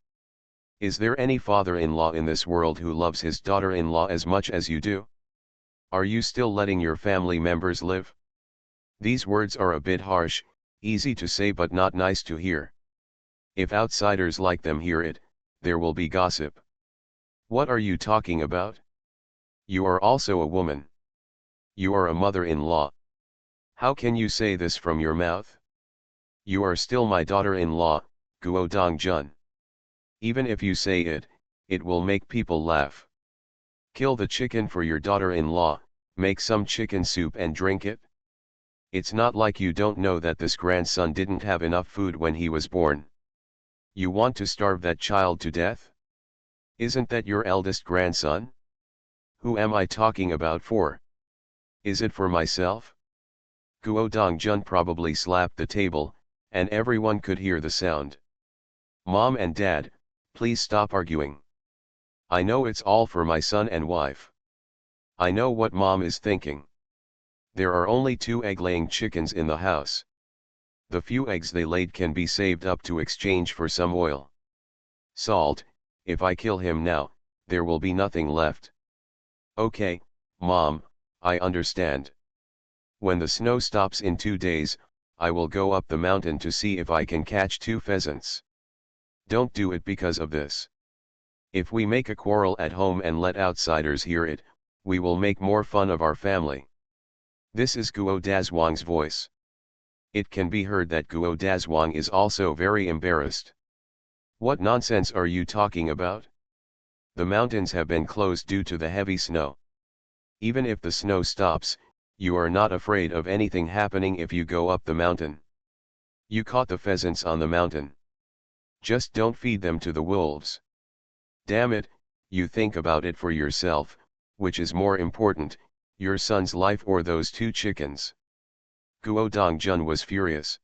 S1: Is there any father-in-law in this world who loves his daughter-in-law as much as you do? Are you still letting your family members live? These words are a bit harsh, easy to say but not nice to hear. If outsiders like them hear it, there will be gossip. What are you talking about? You are also a woman. You are a mother-in-law. How can you say this from your mouth? You are still my daughter-in-law, Guo Dongjun. Even if you say it, it will make people laugh. Kill the chicken for your daughter-in-law, make some chicken soup and drink it. It's not like you don't know that this grandson didn't have enough food when he was born. You want to starve that child to death? Isn't that your eldest grandson? Who am I talking about for? Is it for myself? Guo Dongjun probably slapped the table, and everyone could hear the sound. Mom and Dad, please stop arguing. I know it's all for my son and wife. I know what Mom is thinking. There are only 2 egg-laying chickens in the house. The few eggs they laid can be saved up to exchange for some oil. Salt. If I kill him now, there will be nothing left. Okay, Mom, I understand. When the snow stops in 2 days, I will go up the mountain to see if I can catch 2 pheasants. Don't do it because of this. If we make a quarrel at home and let outsiders hear it, we will make more fun of our family. This is Guo Dazhuang's voice. It can be heard that Guo Dazhuang is also very embarrassed. What nonsense are you talking about? The mountains have been closed due to the heavy snow. Even if the snow stops, you are not afraid of anything happening if you go up the mountain. You caught the pheasants on the mountain. Just don't feed them to the wolves. Damn it, you think about it for yourself, which is more important, your son's life or those 2 chickens? Guo Dongjun was furious.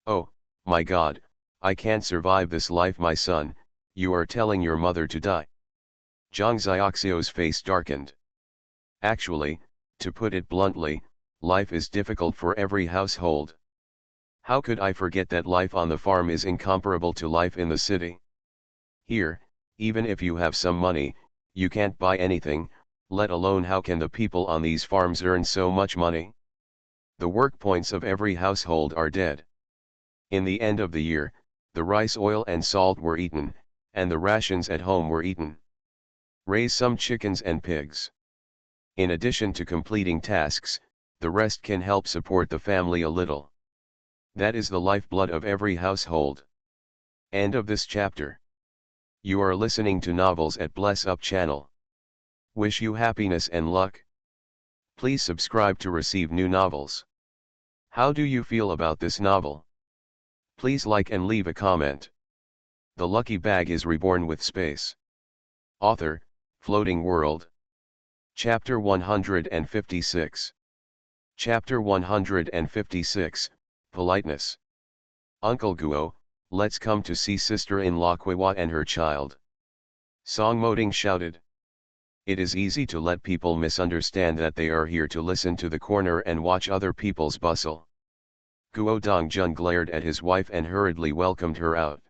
S1: Oh, my God, I can't survive this life, my son. You are telling your mother to die. Zhang Xiaoxiu's face darkened. Actually, to put it bluntly, life is difficult for every household. How could I forget that life on the farm is incomparable to life in the city? Here, even if you have some money, you can't buy anything, let alone how can the people on these farms earn so much money? The work points of every household are dead. In the end of the year, the rice, oil and salt were eaten, and the rations at home were eaten. Raise some chickens and pigs. In addition to completing tasks, the rest can help support the family a little. That is the lifeblood of every household. End of this chapter. You are listening to Novels at Bless Up channel. Wish you happiness and luck. Please subscribe to receive new novels. How do you feel about this novel? Please like and leave a comment. The lucky bag is reborn with space. Author, Floating World. Chapter 156. Chapter 156, Politeness. Uncle Guo, let's come to see sister-in-law Qiwa and her child. Song Moding shouted. It is easy to let people misunderstand that they are here to listen to the corner and watch other people's bustle. Guo Dongjun glared at his wife and hurriedly welcomed her out.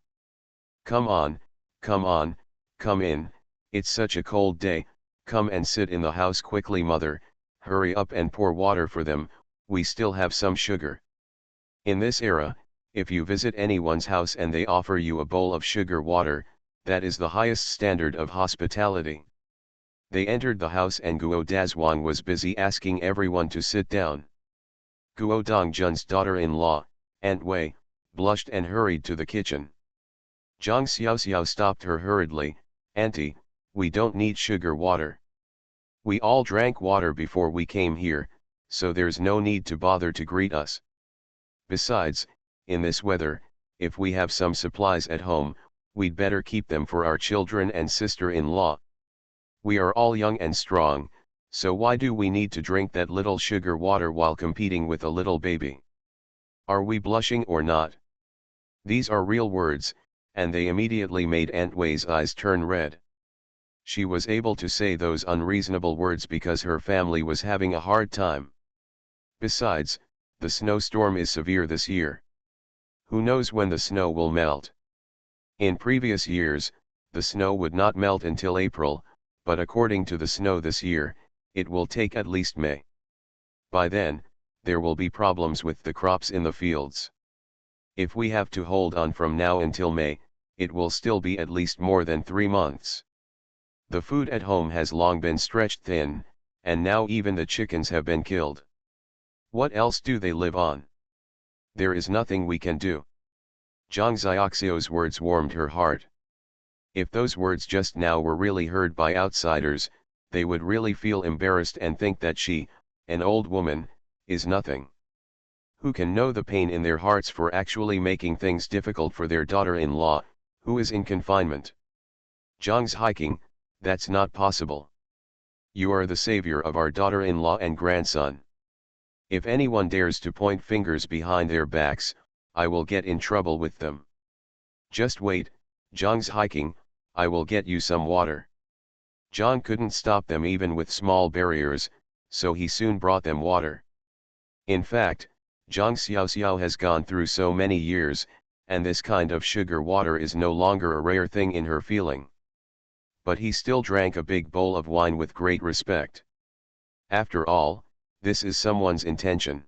S1: Come on, come in, it's such a cold day, come and sit in the house quickly, mother, hurry up and pour water for them, we still have some sugar. In this era, if you visit anyone's house and they offer you a bowl of sugar water, that is the highest standard of hospitality. They entered the house and Guo Dazhuang was busy asking everyone to sit down. Guo Dongjun's daughter-in-law, Aunt Wei, blushed and hurried to the kitchen. Zhang Xiaoxiao stopped her hurriedly. Auntie, we don't need sugar water. We all drank water before we came here, so there's no need to bother to greet us. Besides, in this weather, if we have some supplies at home, we'd better keep them for our children and sister-in-law. We are all young and strong, so why do we need to drink that little sugar water while competing with a little baby? Are we blushing or not? These are real words, and they immediately made Aunt Wei's eyes turn red. She was able to say those unreasonable words because her family was having a hard time. Besides, the snowstorm is severe this year. Who knows when the snow will melt? In previous years, the snow would not melt until April, but according to the snow this year, it will take at least May. By then, there will be problems with the crops in the fields. If we have to hold on from now until May, it will still be at least more than 3 months. The food at home has long been stretched thin, and now even the chickens have been killed. What else do they live on? There is nothing we can do. Zhang Xiaoxiu's words warmed her heart. If those words just now were really heard by outsiders, they would really feel embarrassed and think that she, an old woman, is nothing. Who can know the pain in their hearts for actually making things difficult for their daughter-in-law, who is in confinement? Zhang's hiking, that's not possible. You are the savior of our daughter-in-law and grandson. If anyone dares to point fingers behind their backs, I will get in trouble with them. Just wait, Zhang's hiking, I will get you some water. Zhang couldn't stop them even with small barriers, so he soon brought them water. In fact, Zhang Xiaoxiao has gone through so many years, and this kind of sugar water is no longer a rare thing in her feeling. But he still drank a big bowl of wine with great respect. After all, this is someone's intention.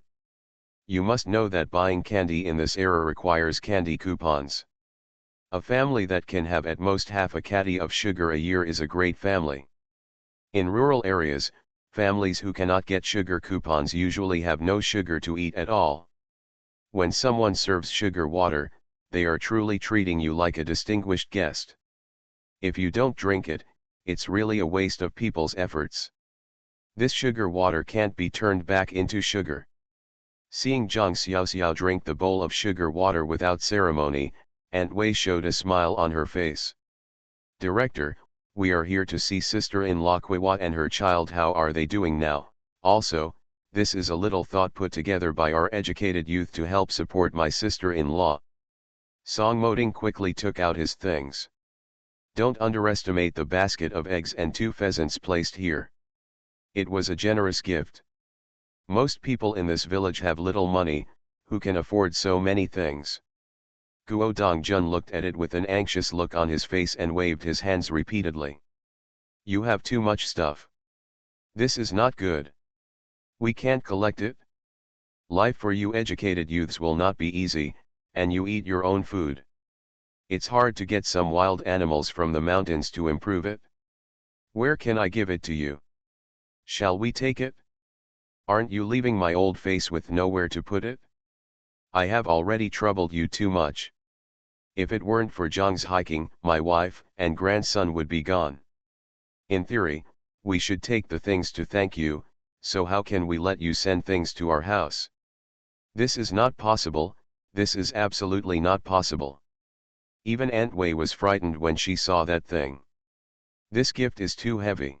S1: You must know that buying candy in this era requires candy coupons. A family that can have at most half a caddy of sugar a year is a great family. In rural areas, families who cannot get sugar coupons usually have no sugar to eat at all. When someone serves sugar water, they are truly treating you like a distinguished guest. If you don't drink it, it's really a waste of people's efforts. This sugar water can't be turned back into sugar. Seeing Zhang Xiaoxiao drink the bowl of sugar water without ceremony, Aunt Wei showed a smile on her face. Director, we are here to see sister-in-law Kuiwa and her child. How are they doing now? Also, this is a little thought put together by our educated youth to help support my sister-in-law. Song Moding quickly took out his things. Don't underestimate the basket of eggs and 2 pheasants placed here. It was a generous gift. Most people in this village have little money, who can afford so many things. Guo Dongjun looked at it with an anxious look on his face and waved his hands repeatedly. You have too much stuff. This is not good. We can't collect it. Life for you educated youths will not be easy, and you eat your own food. It's hard to get some wild animals from the mountains to improve it. Where can I give it to you? Shall we take it? Aren't you leaving my old face with nowhere to put it? I have already troubled you too much. If it weren't for Zhang's hiking, my wife and grandson would be gone. In theory, we should take the things to thank you, so how can we let you send things to our house? This is not possible, this is absolutely not possible. Even Aunt Wei was frightened when she saw that thing. This gift is too heavy.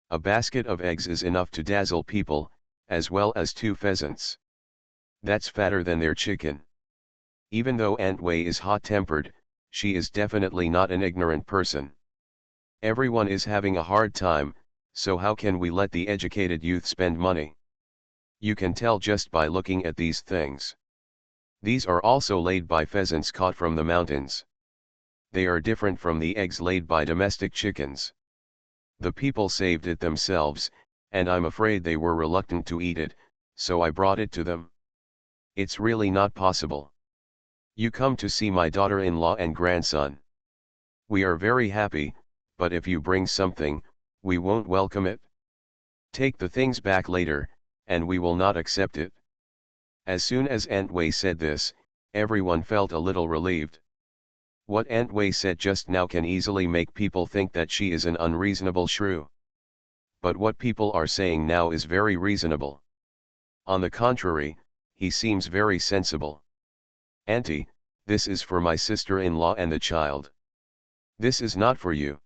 S1: A basket of eggs is enough to dazzle people, as well as 2 pheasants. That's fatter than their chicken. Even though Aunt Wei is hot-tempered, she is definitely not an ignorant person. Everyone is having a hard time, so how can we let the educated youth spend money? You can tell just by looking at these things. These are also laid by pheasants caught from the mountains. They are different from the eggs laid by domestic chickens. The people saved it themselves, and I'm afraid they were reluctant to eat it, so I brought it to them. It's really not possible. You come to see my daughter-in-law and grandson. We are very happy, but if you bring something, we won't welcome it. Take the things back later, and we will not accept it. As soon as Aunt Wei said this, everyone felt a little relieved. What Aunt Wei said just now can easily make people think that she is an unreasonable shrew. But what people are saying now is very reasonable. On the contrary, he seems very sensible. Auntie, this is for my sister-in-law and the child. This is not for you.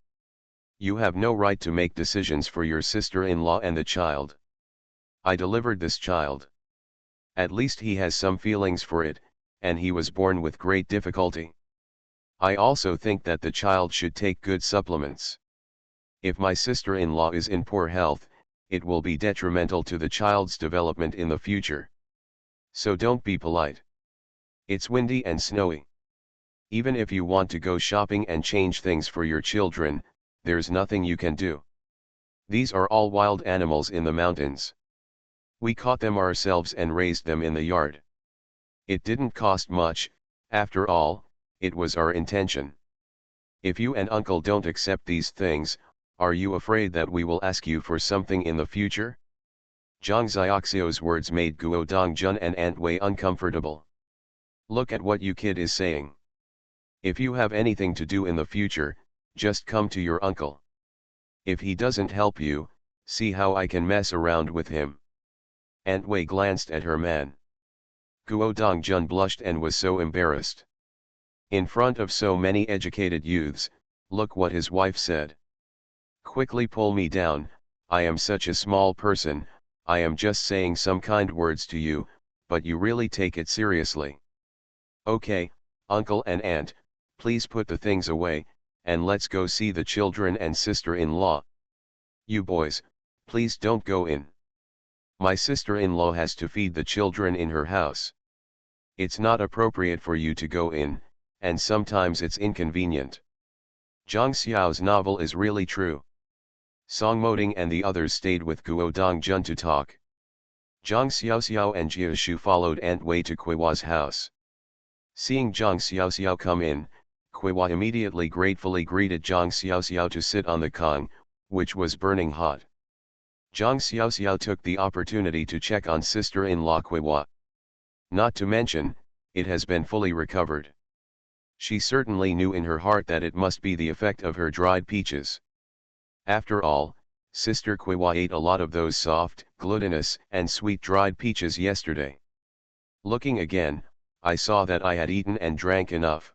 S1: You have no right to make decisions for your sister-in-law and the child. I delivered this child. At least he has some feelings for it, and he was born with great difficulty. I also think that the child should take good supplements. If my sister-in-law is in poor health, it will be detrimental to the child's development in the future. So don't be polite. It's windy and snowy. Even if you want to go shopping and change things for your children, there's nothing you can do. These are all wild animals in the mountains. We caught them ourselves and raised them in the yard. It didn't cost much, After all, it was our intention. If you and uncle don't accept these things, are you afraid that we will ask you for something in the future? Zhang Xiaoxiu's words made Guo Dongjun and Aunt Wei uncomfortable. Look at what you kid is saying. If you have anything to do in the future, just come to your uncle. If he doesn't help you, see how I can mess around with him. Aunt Wei glanced at her man. Guo Dongjun blushed and was so embarrassed. In front of so many educated youths, look what his wife said. Quickly pull me down, I am such a small person, I am just saying some kind words to you, but you really take it seriously. Okay, uncle and aunt, please put the things away, and let's go see the children and sister-in-law. You boys, please don't go in. My sister-in-law has to feed the children in her house. It's not appropriate for you to go in, and sometimes it's inconvenient. Zhang Xiao's novel is really true. Song Moding and the others stayed with Guo Dongjun to talk. Zhang Xiaoxiao and Jia Shu followed Aunt Wei to Kuiwa's house. Seeing Zhang Xiaoxiao come in, Kuiwa immediately gratefully greeted Zhang Xiaoxiao to sit on the kong, which was burning hot. Zhang Xiaoxiao took the opportunity to check on sister-in-law Kuiwa. Not to mention, it has been fully recovered. She certainly knew in her heart that it must be the effect of her dried peaches. After all, Sister Kuiwa ate a lot of those soft, glutinous, and sweet dried peaches yesterday. Looking again, I saw that I had eaten and drank enough.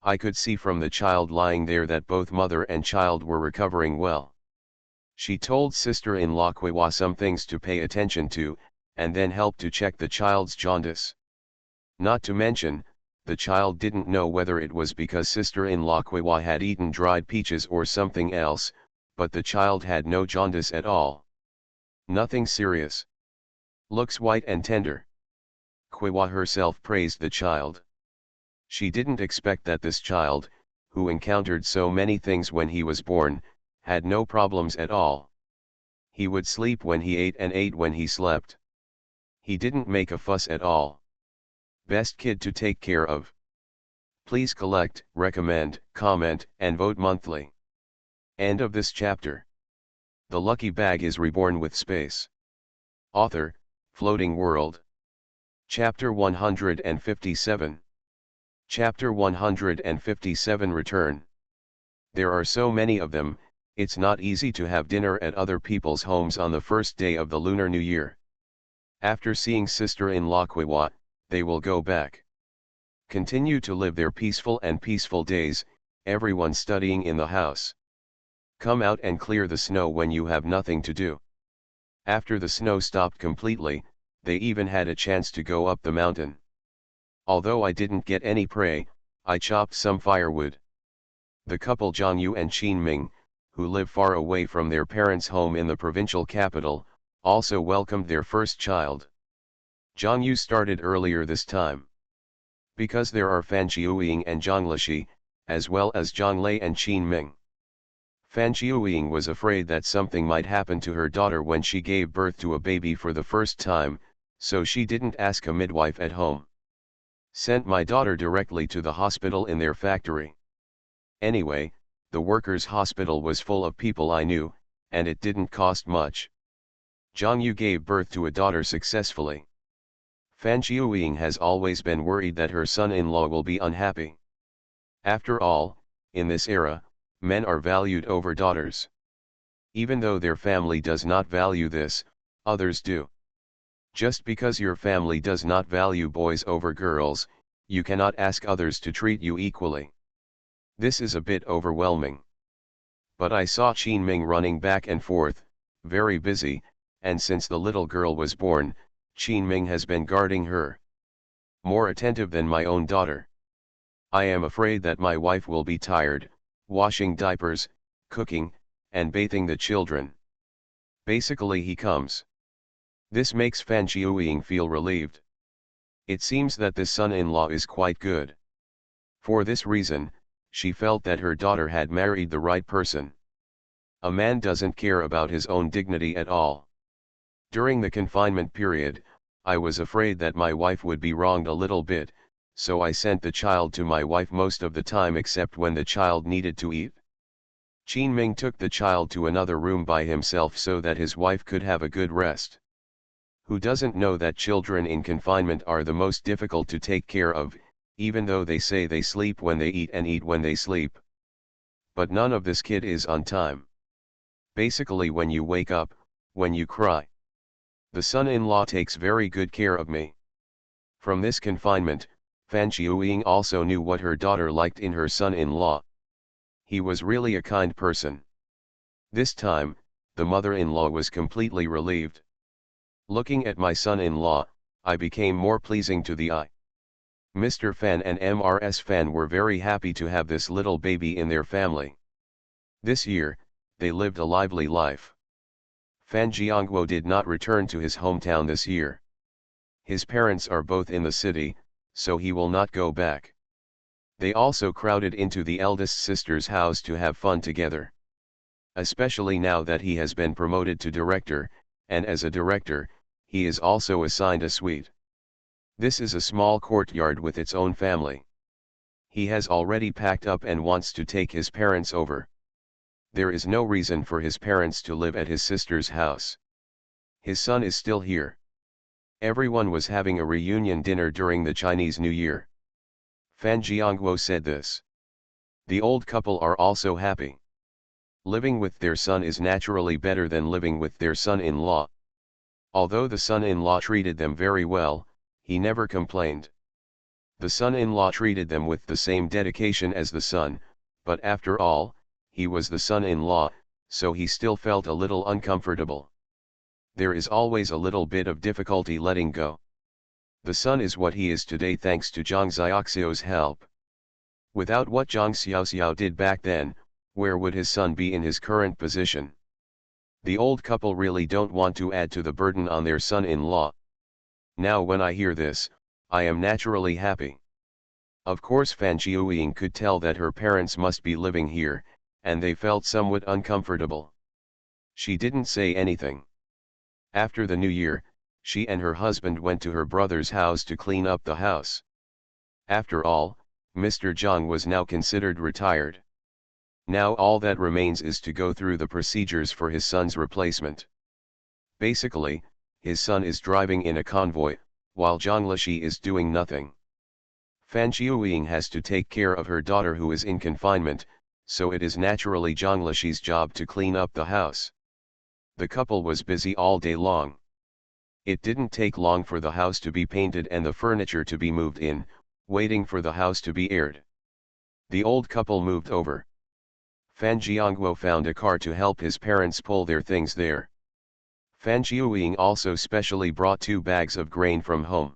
S1: I could see from the child lying there that both mother and child were recovering well. She told sister-in-law Kuiwa some things to pay attention to, and then helped to check the child's jaundice. Not to mention, the child didn't know whether it was because sister-in-law Kuiwa had eaten dried peaches or something else, but the child had no jaundice at all. Nothing serious. Looks white and tender. Kuiwa herself praised the child. She didn't expect that this child, who encountered so many things when he was born, had no problems at all. He would sleep when he ate and ate when he slept. He didn't make a fuss at all. Best kid to take care of. Please collect, recommend, comment, and vote monthly. End of this chapter. The lucky bag is reborn with space. Author, Floating World. Chapter 157. Chapter 157 Return. There are so many of them, it's not easy to have dinner at other people's homes on the first day of the Lunar New Year. After seeing sister-in-law Kuiwa, they will go back. Continue to live their peaceful days, everyone studying in the house. Come out and clear the snow when you have nothing to do. After the snow stopped completely, they even had a chance to go up the mountain. Although I didn't get any prey, I chopped some firewood. The couple Zhang Yu and Qin Ming, who live far away from their parents' home in the provincial capital, also welcomed their first child. Zhang Yu started earlier this time. Because there are Fan Qiuying and Zhang Lishi, as well as Zhang Lei and Qin Ming. Fan Qiuying was afraid that something might happen to her daughter when she gave birth to a baby for the first time, so she didn't ask a midwife at home. Sent my daughter directly to the hospital in their factory. Anyway, the workers' hospital was full of people I knew, and it didn't cost much. Zhang Yu gave birth to a daughter successfully. Fan Qiuying has always been worried that her son-in-law will be unhappy. After all, in this era, men are valued over daughters. Even though their family does not value this, others do. Just because your family does not value boys over girls, you cannot ask others to treat you equally. This is a bit overwhelming. But I saw Qin Ming running back and forth, very busy, and since the little girl was born, Qin Ming has been guarding her. More attentive than my own daughter. I am afraid that my wife will be tired, washing diapers, cooking, and bathing the children. Basically he comes. This makes Fan Qiuying feel relieved. It seems that this son-in-law is quite good. For this reason, she felt that her daughter had married the right person. A man doesn't care about his own dignity at all. During the confinement period, I was afraid that my wife would be wronged a little bit, so I sent the child to my wife most of the time except when the child needed to eat. Qin Ming took the child to another room by himself so that his wife could have a good rest. Who doesn't know that children in confinement are the most difficult to take care of, even though they say they sleep when they eat and eat when they sleep. But none of this kid is on time. Basically when you wake up, when you cry. The son-in-law takes very good care of me. From this confinement, Fan Qiuying also knew what her daughter liked in her son-in-law. He was really a kind person. This time, the mother-in-law was completely relieved. Looking at my son-in-law, I became more pleasing to the eye. Mr. Fan and Mrs. Fan were very happy to have this little baby in their family. This year, they lived a lively life. Fan Jiangguo did not return to his hometown this year. His parents are both in the city, so he will not go back. They also crowded into the eldest sister's house to have fun together. Especially now that he has been promoted to director, and as a director, he is also assigned a suite. This is a small courtyard with its own family. He has already packed up and wants to take his parents over. There is no reason for his parents to live at his sister's house. His son is still here. Everyone was having a reunion dinner during the Chinese New Year. Fan Jiangguo said this. The old couple are also happy. Living with their son is naturally better than living with their son-in-law. Although the son-in-law treated them very well, he never complained. The son-in-law treated them with the same dedication as the son, but after all, he was the son-in-law, so he still felt a little uncomfortable. There is always a little bit of difficulty letting go. The son is what he is today thanks to Zhang Xiaoxiao's help. Without what Zhang Xiaoxiao did back then, where would his son be in his current position? The old couple really don't want to add to the burden on their son-in-law. Now when I hear this, I am naturally happy. Of course Fan Qiuying could tell that her parents must be living here, and they felt somewhat uncomfortable. She didn't say anything. After the New Year, she and her husband went to her brother's house to clean up the house. After all, Mr. Zhang was now considered retired. Now all that remains is to go through the procedures for his son's replacement. Basically, his son is driving in a convoy, while Zhang Lishi is doing nothing. Fan Qiuying has to take care of her daughter who is in confinement, so it is naturally Zhang Lishi's job to clean up the house. The couple was busy all day long. It didn't take long for the house to be painted and the furniture to be moved in, waiting for the house to be aired. The old couple moved over. Fan Jiangguo found a car to help his parents pull their things there. Fan Qiuying also specially brought 2 bags of grain from home.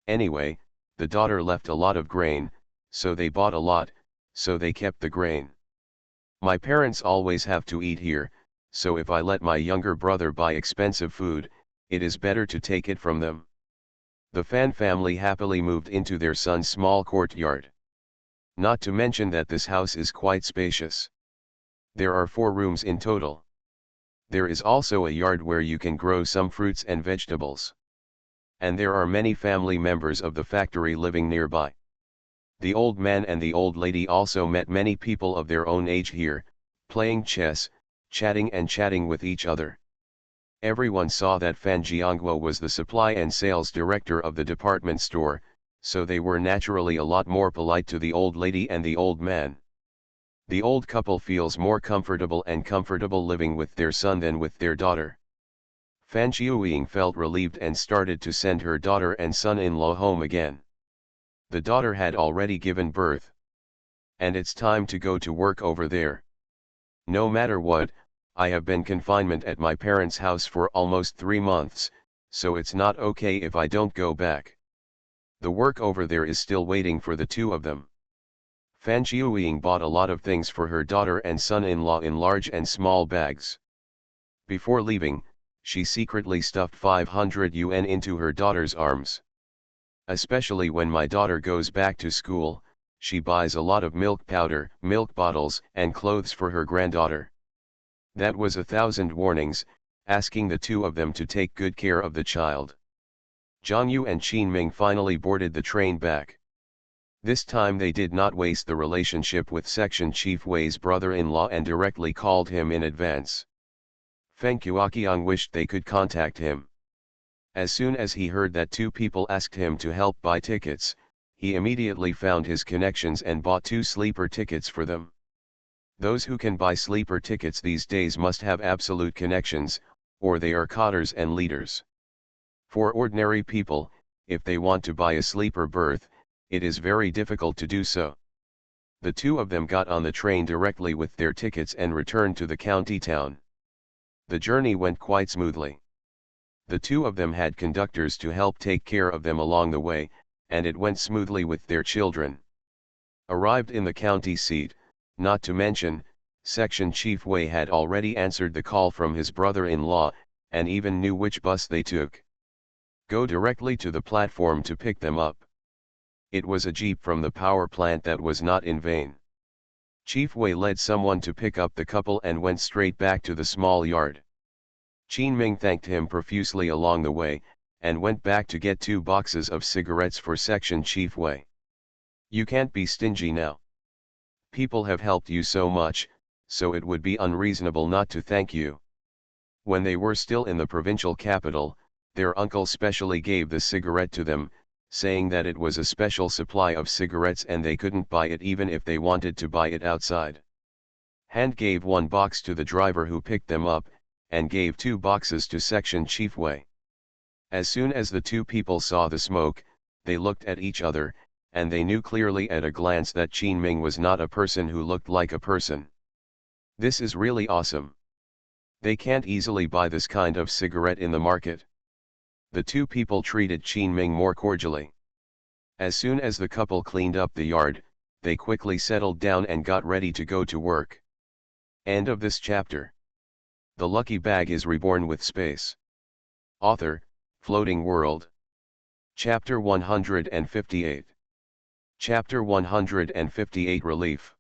S1: Anyway, the daughter left a lot of grain, so they bought a lot, so they kept the grain. My parents always have to eat here, so if I let my younger brother buy expensive food, it is better to take it from them. The Fan family happily moved into their son's small courtyard. Not to mention that this house is quite spacious. There are 4 rooms in total. There is also a yard where you can grow some fruits and vegetables. And there are many family members of the factory living nearby. The old man and the old lady also met many people of their own age here, playing chess, chatting with each other. Everyone saw that Fan Jiangguo was the supply and sales director of the department store, so they were naturally a lot more polite to the old lady and the old man. The old couple feels more comfortable living with their son than with their daughter. Fan Qiuying felt relieved and started to send her daughter and son-in-law home again. The daughter had already given birth. And it's time to go to work over there. No matter what, I have been confinement at my parents' house for almost 3 months, so it's not okay if I don't go back. The work over there is still waiting for the 2 of them. Fan Qiuying bought a lot of things for her daughter and son-in-law in large and small bags. Before leaving, she secretly stuffed 500 yuan into her daughter's arms. Especially when my daughter goes back to school, she buys a lot of milk powder, milk bottles, and clothes for her granddaughter. That was 1,000 warnings, asking the 2 of them to take good care of the child. Zhang Yu and Qin Ming finally boarded the train back. This time they did not waste the relationship with Section Chief Wei's brother-in-law and directly called him in advance. Feng Qiaqiang wished they could contact him. As soon as he heard that two people asked him to help buy tickets, he immediately found his connections and bought 2 sleeper tickets for them. Those who can buy sleeper tickets these days must have absolute connections, or they are cotters and leaders. For ordinary people, if they want to buy a sleeper berth, it is very difficult to do so. The two of them got on the train directly with their tickets and returned to the county town. The journey went quite smoothly. The two of them had conductors to help take care of them along the way, and it went smoothly with their children. Arrived in the county seat, not to mention, Section Chief Wei had already answered the call from his brother-in-law, and even knew which bus they took. Go directly to the platform to pick them up. It was a jeep from the power plant that was not in vain. Chief Wei led someone to pick up the couple and went straight back to the small yard. Qin Ming thanked him profusely along the way, and went back to get 2 boxes of cigarettes for Section Chief Wei. You can't be stingy now. People have helped you so much, so it would be unreasonable not to thank you. When they were still in the provincial capital, their uncle specially gave the cigarette to them, saying that it was a special supply of cigarettes and they couldn't buy it even if they wanted to buy it outside. Hand gave 1 box to the driver who picked them up, and gave 2 boxes to Section Chief Wei. As soon as the 2 people saw the smoke, they looked at each other, and they knew clearly at a glance that Qin Ming was not a person who looked like a person. This is really awesome. They can't easily buy this kind of cigarette in the market. The 2 people treated Qin Ming more cordially. As soon as the couple cleaned up the yard, they quickly settled down and got ready to go to work. End of this chapter. The lucky bag is reborn with space. Author, Floating World. Chapter 158. Chapter 158 Relief.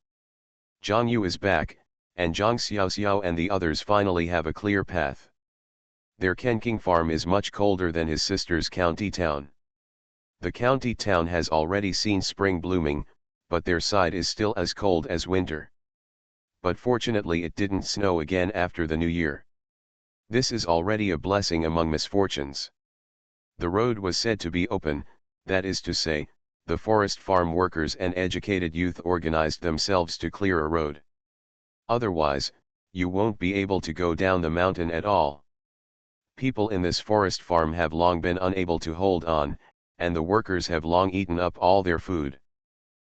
S1: Zhang Yu is back, and Zhang Xiaoxiao and the others finally have a clear path. Their Kenking farm is much colder than his sister's county town. The county town has already seen spring blooming, but their side is still as cold as winter. But fortunately it didn't snow again after the new year. This is already a blessing among misfortunes. The road was said to be open, that is to say, the forest farm workers and educated youth organized themselves to clear a road. Otherwise, you won't be able to go down the mountain at all. People in this forest farm have long been unable to hold on, and the workers have long eaten up all their food.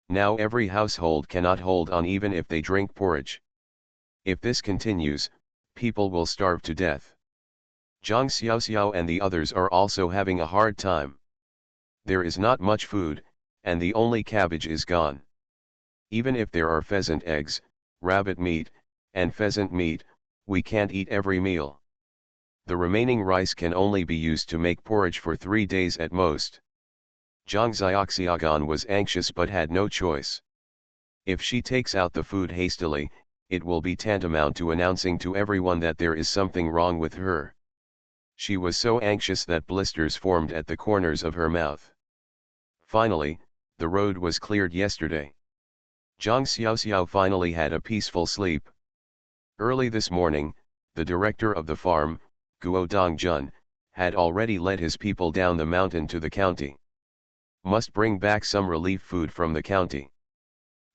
S1: Now every household cannot hold on even if they drink porridge. If this continues, people will starve to death. Zhang Xiaoxiao and the others are also having a hard time. There is not much food, and the only cabbage is gone. Even if there are pheasant eggs, rabbit meat, and pheasant meat, we can't eat every meal. The remaining rice can only be used to make porridge for 3 days at most. Zhang Xiaoxiagan was anxious but had no choice. If she takes out the food hastily, it will be tantamount to announcing to everyone that there is something wrong with her. She was so anxious that blisters formed at the corners of her mouth. Finally, the road was cleared yesterday. Zhang Xiaoxiao finally had a peaceful sleep. Early this morning, the director of the farm, Guo Dongjun, had already led his people down the mountain to the county. Must bring back some relief food from the county.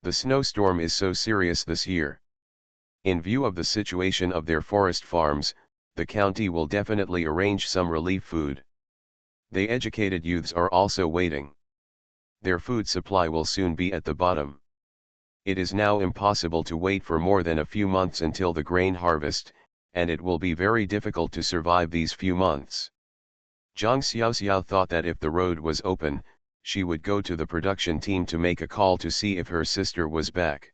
S1: The snowstorm is so serious this year. In view of the situation of their forest farms, the county will definitely arrange some relief food. The educated youths are also waiting. Their food supply will soon be at the bottom. It is now impossible to wait for more than a few months until the grain harvest, and it will be very difficult to survive these few months. Zhang Xiaoxiao thought that if the road was open, she would go to the production team to make a call to see if her sister was back.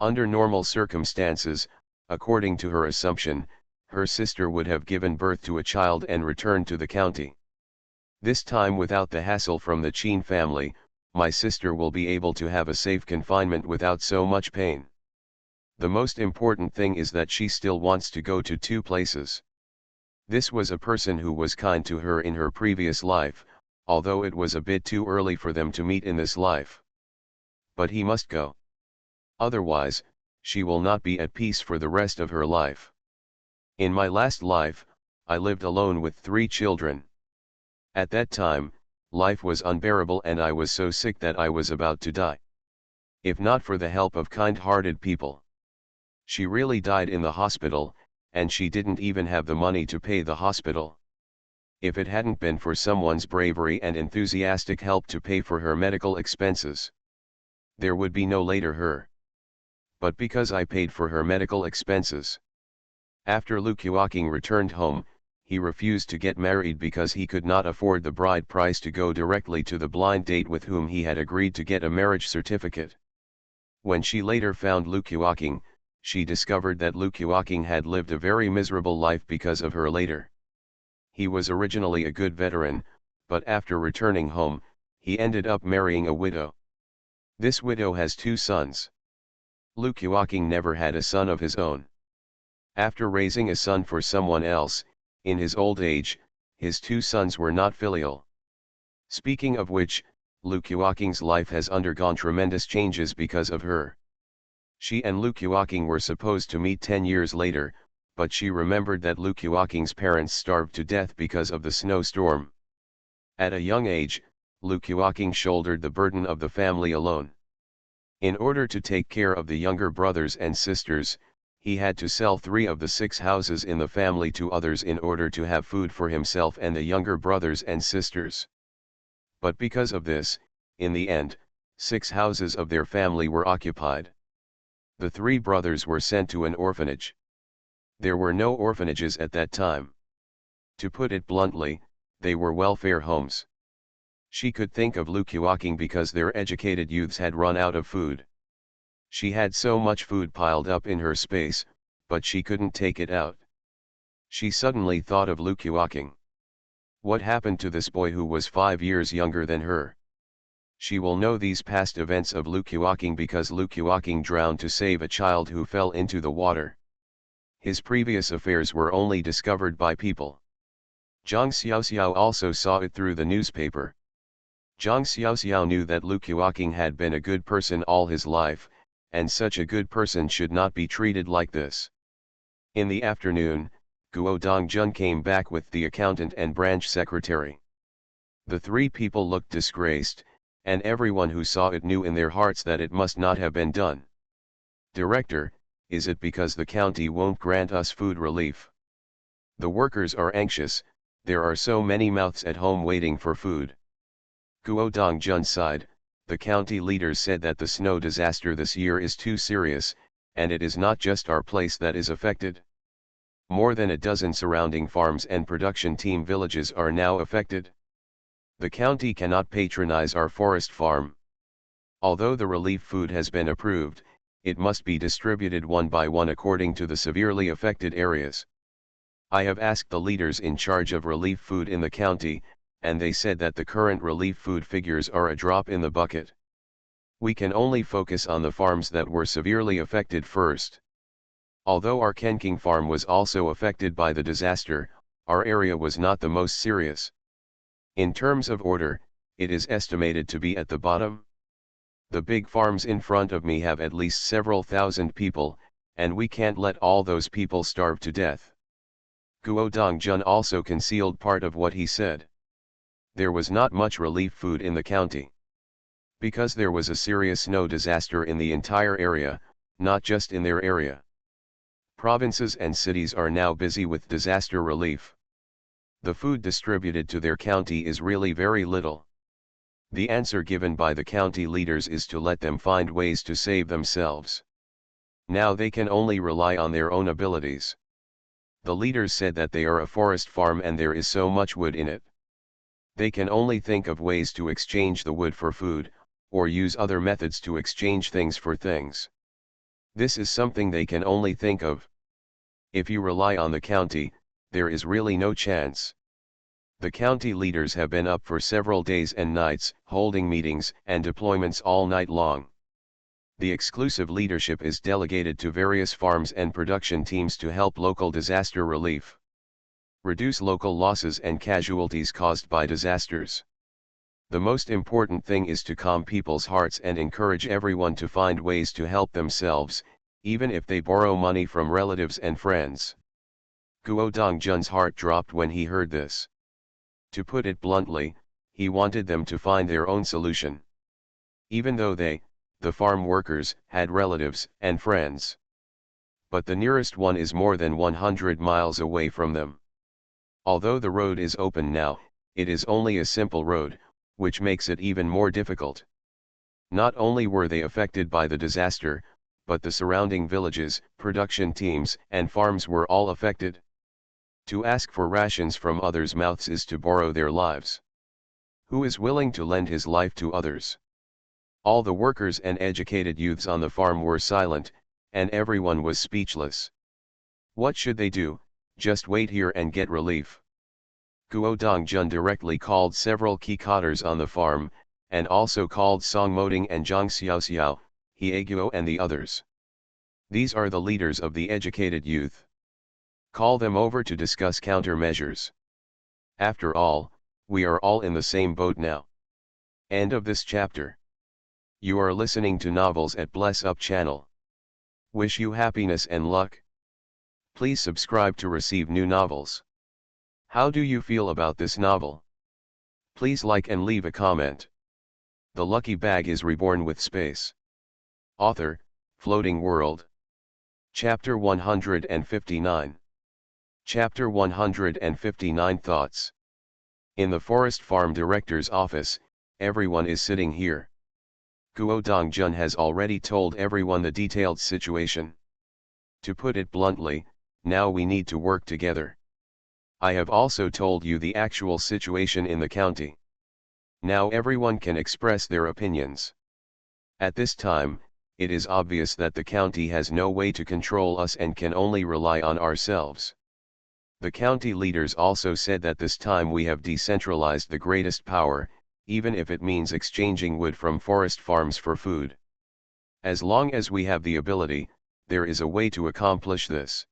S1: Under normal circumstances, according to her assumption, her sister would have given birth to a child and returned to the county. This time without the hassle from the Qin family, my sister will be able to have a safe confinement without so much pain. The most important thing is that she still wants to go to 2 places. This was a person who was kind to her in her previous life, although it was a bit too early for them to meet in this life. But he must go. Otherwise, she will not be at peace for the rest of her life. In my last life, I lived alone with 3 children. At that time, life was unbearable and I was so sick that I was about to die. If not for the help of kind-hearted people. She really died in the hospital, and she didn't even have the money to pay the hospital. If it hadn't been for someone's bravery and enthusiastic help to pay for her medical expenses, there would be no later her. But because I paid for her medical expenses. After Lukiwaking returned home, he refused to get married because he could not afford the bride price to go directly to the blind date with whom he had agreed to get a marriage certificate. When she later found Lukiwaking, she discovered that Lukiwaking had lived a very miserable life because of her later. He was originally a good veteran, but after returning home, he ended up marrying a widow. This widow has 2 sons. Lukiwaking never had a son of his own. After raising a son for someone else, in his old age, his 2 sons were not filial. Speaking of which, Lukiwaking's life has undergone tremendous changes because of her. She and Lukiwaking were supposed to meet 10 years later, but she remembered that Lukiwaking's parents starved to death because of the snowstorm. At a young age, Lukiwaking shouldered the burden of the family alone. In order to take care of the younger brothers and sisters, he had to sell 3 of the 6 houses in the family to others in order to have food for himself and the younger brothers and sisters. But because of this, in the end, 6 houses of their family were occupied. The 3 brothers were sent to an orphanage. There were no orphanages at that time. To put it bluntly, they were welfare homes. She could think of Lukiwaking because their educated youths had run out of food. She had so much food piled up in her space, but she couldn't take it out. She suddenly thought of Lukiwaking. What happened to this boy who was 5 years younger than her? She will know these past events of Lukiwaking because Lukiwaking drowned to save a child who fell into the water. His previous affairs were only discovered by people. Zhang Xiaoxiao also saw it through the newspaper. Zhang Xiaoxiao knew that Lukiwaking had been a good person all his life, and such a good person should not be treated like this. In the afternoon, Guo Dongjun came back with the accountant and branch secretary. The 3 people looked disgraced, and everyone who saw it knew in their hearts that it must not have been done. Director, is it because the county won't grant us food relief? The workers are anxious, there are so many mouths at home waiting for food. Guo Dongjun sighed. The county leaders said that the snow disaster this year is too serious, and it is not just our place that is affected. More than a dozen surrounding farms and production team villages are now affected. The county cannot patronize our forest farm. Although the relief food has been approved, it must be distributed one by one according to the severely affected areas. I have asked the leaders in charge of relief food in the county, and they said that the current relief food figures are a drop in the bucket. We can only focus on the farms that were severely affected first. Although our Kenking farm was also affected by the disaster, our area was not the most serious. In terms of order, it is estimated to be at the bottom. The big farms in front of me have at least several thousand people, and we can't let all those people starve to death. Guo Dongjun also concealed part of what he said. There was not much relief food in the county. Because there was a serious snow disaster in the entire area, not just in their area. Provinces and cities are now busy with disaster relief. The food distributed to their county is really very little. The answer given by the county leaders is to let them find ways to save themselves. Now they can only rely on their own abilities. The leaders said that they are a forest farm and there is so much wood in it. They can only think of ways to exchange the wood for food, or use other methods to exchange things for things. This is something they can only think of. If you rely on the county, there is really no chance. The county leaders have been up for several days and nights, holding meetings and deployments all night long. The exclusive leadership is delegated to various farms and production teams to help local disaster relief. Reduce local losses and casualties caused by disasters. The most important thing is to calm people's hearts and encourage everyone to find ways to help themselves, even if they borrow money from relatives and friends. Guo Dongjun's heart dropped when he heard this. To put it bluntly, he wanted them to find their own solution. Even though they, the farm workers, had relatives and friends. But the nearest one is more than 100 miles away from them. Although the road is open now, it is only a simple road, which makes it even more difficult. Not only were they affected by the disaster, but the surrounding villages, production teams, and farms were all affected. To ask for rations from others' mouths is to borrow their lives. Who is willing to lend his life to others? All the workers and educated youths on the farm were silent, and everyone was speechless. What should they do? Just wait here and get relief. Guo Dongjun directly called several key cadres on the farm, and also called Song Moding and Zhang Xiaoxiao, Hieguo and the others. These are the leaders of the educated youth. Call them over to discuss countermeasures. After all, we are all in the same boat now. End of this chapter. You are listening to Novels at Bless Up channel. Wish you happiness and luck. Please subscribe to receive new novels. How do you feel about this novel? Please like and leave a comment. The Lucky Bag is Reborn with Space. Author, Floating World. Chapter 159. Chapter 159 Thoughts. In the Forest Farm Director's office, everyone is sitting here. Guo Dongjun has already told everyone the detailed situation. To put it bluntly, now we need to work together. I have also told you the actual situation in the county. Now everyone can express their opinions. At this time, it is obvious that the county has no way to control us and can only rely on ourselves. The county leaders also said that this time we have decentralized the greatest power, even if it means exchanging wood from forest farms for food. As long as we have the ability, there is a way to accomplish this.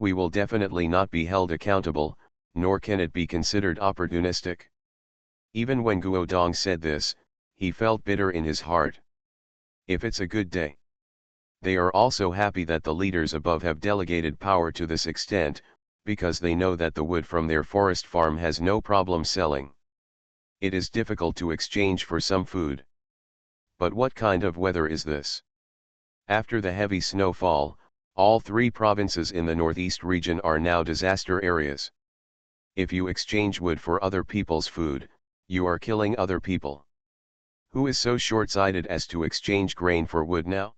S1: We will definitely not be held accountable, nor can it be considered opportunistic. Even when Guo Dong said this, he felt bitter in his heart. If it's a good day. They are also happy that the leaders above have delegated power to this extent, because they know that the wood from their forest farm has no problem selling. It is difficult to exchange for some food. But what kind of weather is this? After the heavy snowfall, all three provinces in the northeast region are now disaster areas. If you exchange wood for other people's food, you are killing other people. Who is so short-sighted as to exchange grain for wood now?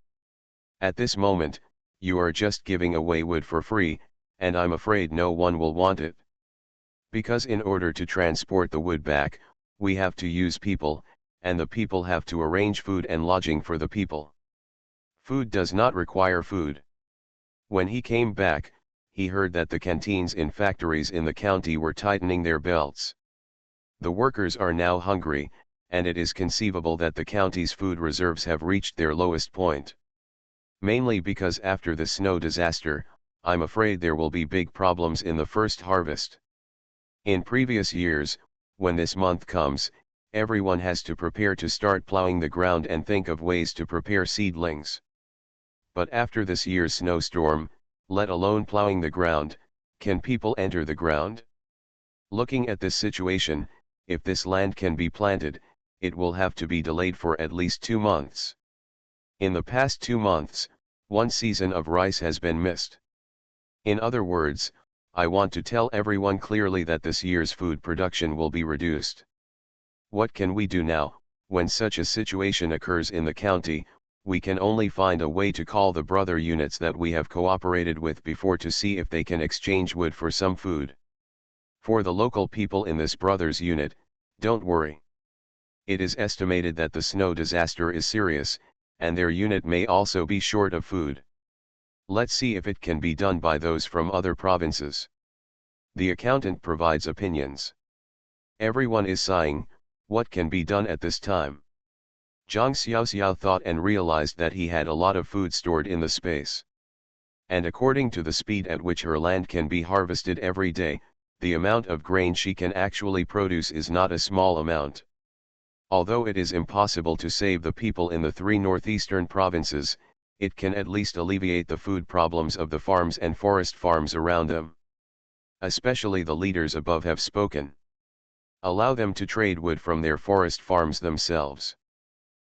S1: At this moment, you are just giving away wood for free, and I'm afraid no one will want it. Because in order to transport the wood back, we have to use people, and the people have to arrange food and lodging for the people. Food does not require food. When he came back, he heard that the canteens in factories in the county were tightening their belts. The workers are now hungry, and it is conceivable that the county's food reserves have reached their lowest point. Mainly because after the snow disaster, I'm afraid there will be big problems in the first harvest. In previous years, when this month comes, everyone has to prepare to start plowing the ground and think of ways to prepare seedlings. But after this year's snowstorm, let alone plowing the ground, can people enter the ground? Looking at this situation, if this land can be planted, it will have to be delayed for at least 2 months. In the past 2 months, one season of rice has been missed. In other words, I want to tell everyone clearly that this year's food production will be reduced. What can we do now? When such a situation occurs in the county, we can only find a way to call the brother units that we have cooperated with before to see if they can exchange wood for some food. For the local people in this brothers unit, don't worry. It is estimated that the snow disaster is serious, and their unit may also be short of food. Let's see if it can be done by those from other provinces. The accountant provides opinions. Everyone is sighing, what can be done at this time? Zhang Xiaoxiao thought and realized that he had a lot of food stored in the space. And according to the speed at which her land can be harvested every day, the amount of grain she can actually produce is not a small amount. Although it is impossible to save the people in the 3 northeastern provinces, it can at least alleviate the food problems of the farms and forest farms around them. Especially the leaders above have spoken. Allow them to trade wood from their forest farms themselves.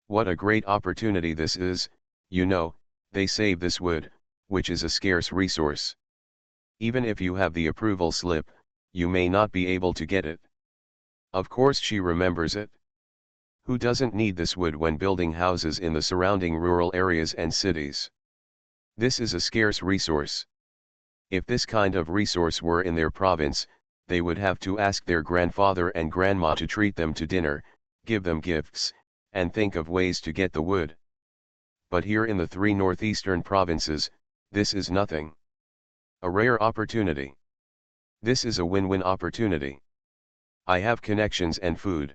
S1: What a great opportunity this is, you know, they save this wood, which is a scarce resource. Even if you have the approval slip, you may not be able to get it. Of course she remembers it. Who doesn't need this wood when building houses in the surrounding rural areas and cities? This is a scarce resource. If this kind of resource were in their province, they would have to ask their grandfather and grandma to treat them to dinner, give them gifts, and think of ways to get the wood. But here in the 3 northeastern provinces, this is nothing. A rare opportunity. This is a win-win opportunity. I have connections and food.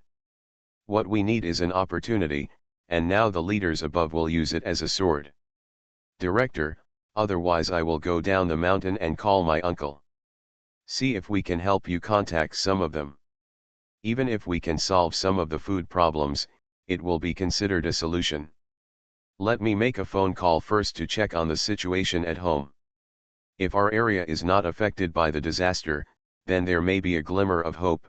S1: What we need is an opportunity, and now the leaders above will use it as a sword. Director, otherwise I will go down the mountain and call my uncle. See if we can help you contact some of them. Even if we can solve some of the food problems, it will be considered a solution. Let me make a phone call first to check on the situation at home. If our area is not affected by the disaster, then there may be a glimmer of hope.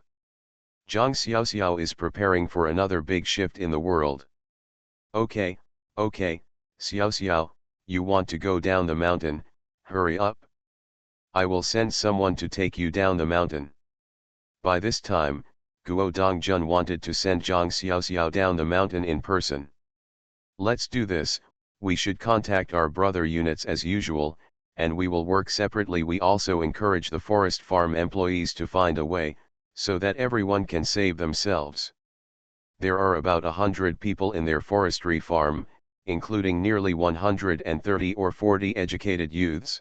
S1: Zhang Xiaoxiao is preparing for another big shift in the world. Okay, Xiaoxiao, you want to go down the mountain, hurry up. I will send someone to take you down the mountain. By this time, Guo Dongjun wanted to send Zhang Xiaoxiao down the mountain in person. Let's do this, we should contact our brother units as usual, and we will work separately. We also encourage the forest farm employees to find a way, so that everyone can save themselves. There are about 100 people in their forestry farm, including nearly 130 or 40 educated youths.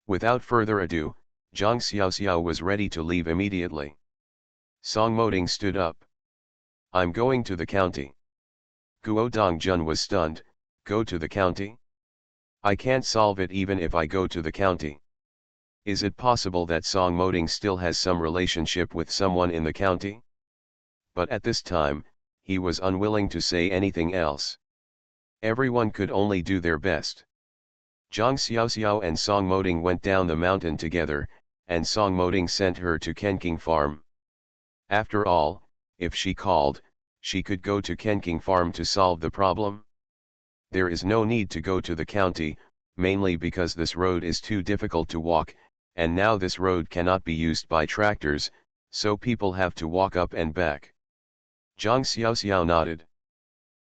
S1: Without further ado, Zhang Xiaoxiao was ready to leave immediately. Song Moding stood up. I'm going to the county. Guo Dongjun was stunned. Go to the county? I can't solve it even if I go to the county. Is it possible that Song Moding still has some relationship with someone in the county? But at this time, he was unwilling to say anything else. Everyone could only do their best. Zhang Xiaoxiao and Song Moding went down the mountain together, and Song Moding sent her to Kenking Farm. After all, if she called, she could go to Kenking Farm to solve the problem. There is no need to go to the county, mainly because this road is too difficult to walk, and now this road cannot be used by tractors, so people have to walk up and back. Zhang Xiaoxiao nodded.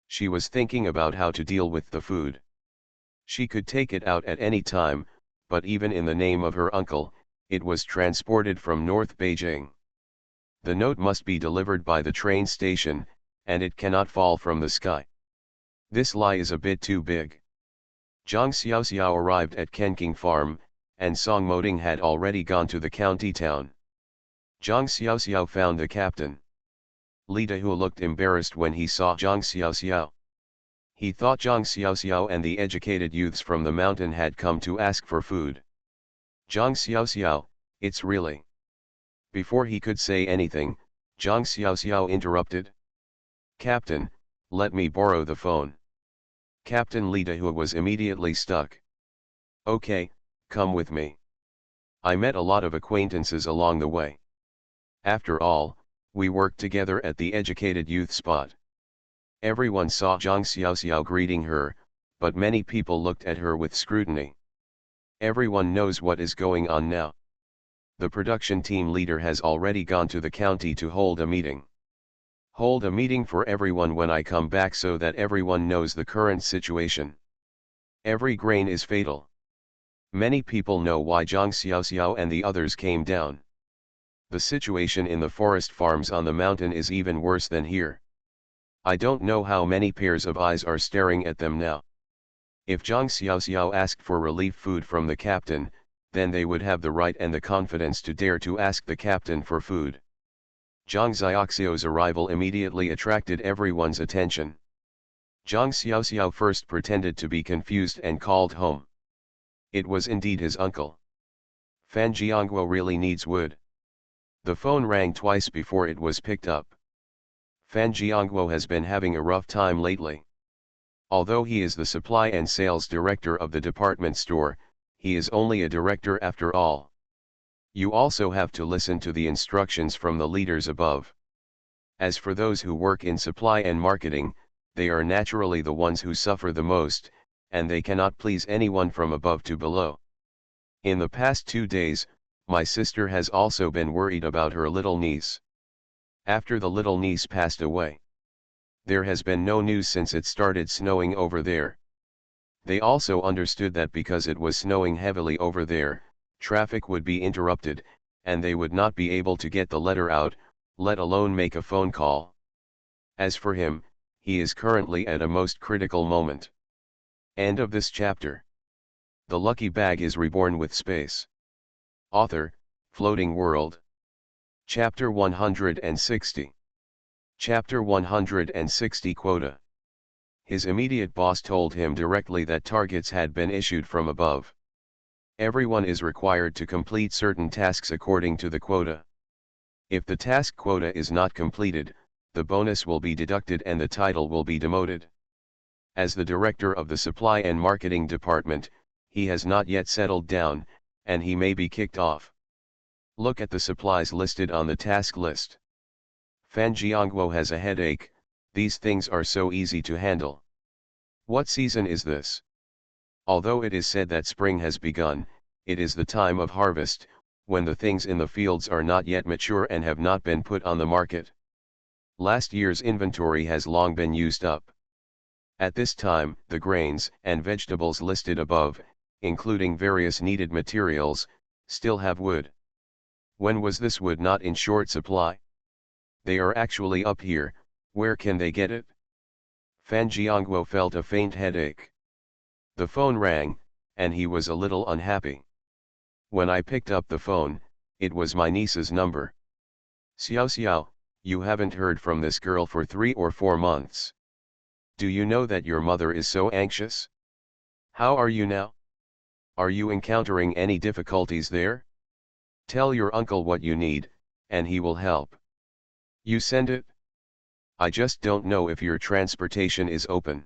S1: She was thinking about how to deal with the food. She could take it out at any time, but even in the name of her uncle, it was transported from North Beijing. The note must be delivered by the train station, and it cannot fall from the sky. This lie is a bit too big. Zhang Xiaoxiao arrived at Kenking Farm, and Song Moding had already gone to the county town. Zhang Xiaoxiao found the captain. Li Dehua looked embarrassed when he saw Zhang Xiaoxiao. He thought Zhang Xiaoxiao and the educated youths from the mountain had come to ask for food. Zhang Xiaoxiao, it's really. Before he could say anything, Zhang Xiaoxiao interrupted. Captain, let me borrow the phone. Captain Li Dehua was immediately stuck. Okay, come with me. I met a lot of acquaintances along the way. After all, we worked together at the educated youth spot. Everyone saw Zhang Xiaoxiao greeting her, but many people looked at her with scrutiny. Everyone knows what is going on now. The production team leader has already gone to the county to hold a meeting. Hold a meeting for everyone when I come back so that everyone knows the current situation. Every grain is fatal. Many people know why Zhang Xiaoxiao and the others came down. The situation in the forest farms on the mountain is even worse than here. I don't know how many pairs of eyes are staring at them now. If Zhang Xiaoxiao asked for relief food from the captain, then they would have the right and the confidence to dare to ask the captain for food. Zhang Xiaoxiao's arrival immediately attracted everyone's attention. Zhang Xiaoxiao first pretended to be confused and called home. It was indeed his uncle. Fan Jiangguo really needs wood. The phone rang twice before it was picked up. Fan Jiangguo has been having a rough time lately. Although he is the supply and sales director of the department store, he is only a director after all. You also have to listen to the instructions from the leaders above. As for those who work in supply and marketing, they are naturally the ones who suffer the most, and they cannot please anyone from above to below. In the past 2 days, my sister has also been worried about her little niece. After the little niece passed away, there has been no news since it started snowing over there. They also understood that because it was snowing heavily over there, traffic would be interrupted, and they would not be able to get the letter out, let alone make a phone call. As for him, he is currently at a most critical moment. End of this chapter. The lucky bag is reborn with space. Author, Floating World. Chapter 160. Chapter 160 Quota. His immediate boss told him directly that targets had been issued from above. Everyone is required to complete certain tasks according to the quota. If the task quota is not completed, the bonus will be deducted and the title will be demoted. As the director of the supply and marketing department, he has not yet settled down, and he may be kicked off. Look at the supplies listed on the task list. Fan Jiangguo has a headache, these things are so easy to handle. What season is this? Although it is said that spring has begun, it is the time of harvest, when the things in the fields are not yet mature and have not been put on the market. Last year's inventory has long been used up. At this time, the grains and vegetables listed above, including various needed materials, still have wood. When was this wood not in short supply? They are actually up here, where can they get it? Fan Jiangguo felt a faint headache. The phone rang, and he was a little unhappy. When I picked up the phone, it was my niece's number. Xiao Xiao, you haven't heard from this girl for 3 or 4 months. Do you know that your mother is so anxious? How are you now? Are you encountering any difficulties there? Tell your uncle what you need, and he will help. You send it? I just don't know if your transportation is open.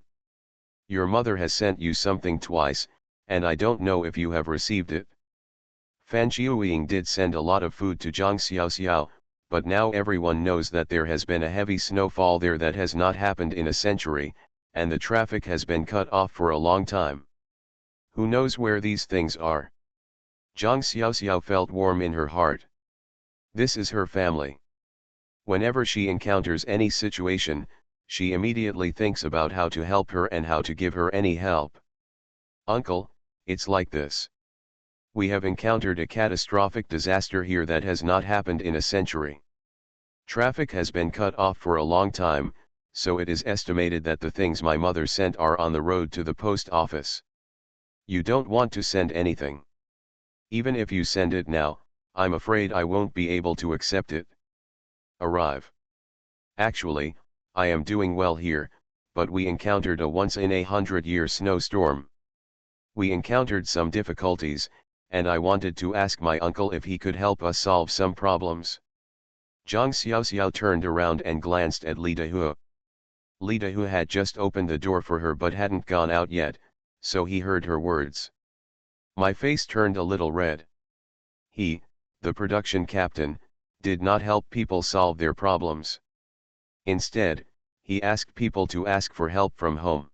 S1: Your mother has sent you something twice, and I don't know if you have received it. Fan Jiuying did send a lot of food to Zhang Xiaoxiao, but now everyone knows that there has been a heavy snowfall there that has not happened in a century, and the traffic has been cut off for a long time. Who knows where these things are? Zhang Xiaoxiao felt warm in her heart. This is her family. Whenever she encounters any situation, she immediately thinks about how to help her and how to give her any help. Uncle, it's like this. We have encountered a catastrophic disaster here that has not happened in a century. Traffic has been cut off for a long time, so it is estimated that the things my mother sent are on the road to the post office. You don't want to send anything. Even if you send it now, I'm afraid I won't be able to accept it. Arrive. Actually, I am doing well here, but we encountered a once-in-a-100-year snowstorm. We encountered some difficulties, and I wanted to ask my uncle if he could help us solve some problems. Zhang Xiaoxiao turned around and glanced at Li Dehu. Li Dehu had just opened the door for her but hadn't gone out yet, so he heard her words. My face turned a little red. He, the production captain, did not help people solve their problems. Instead, he asked people to ask for help from home.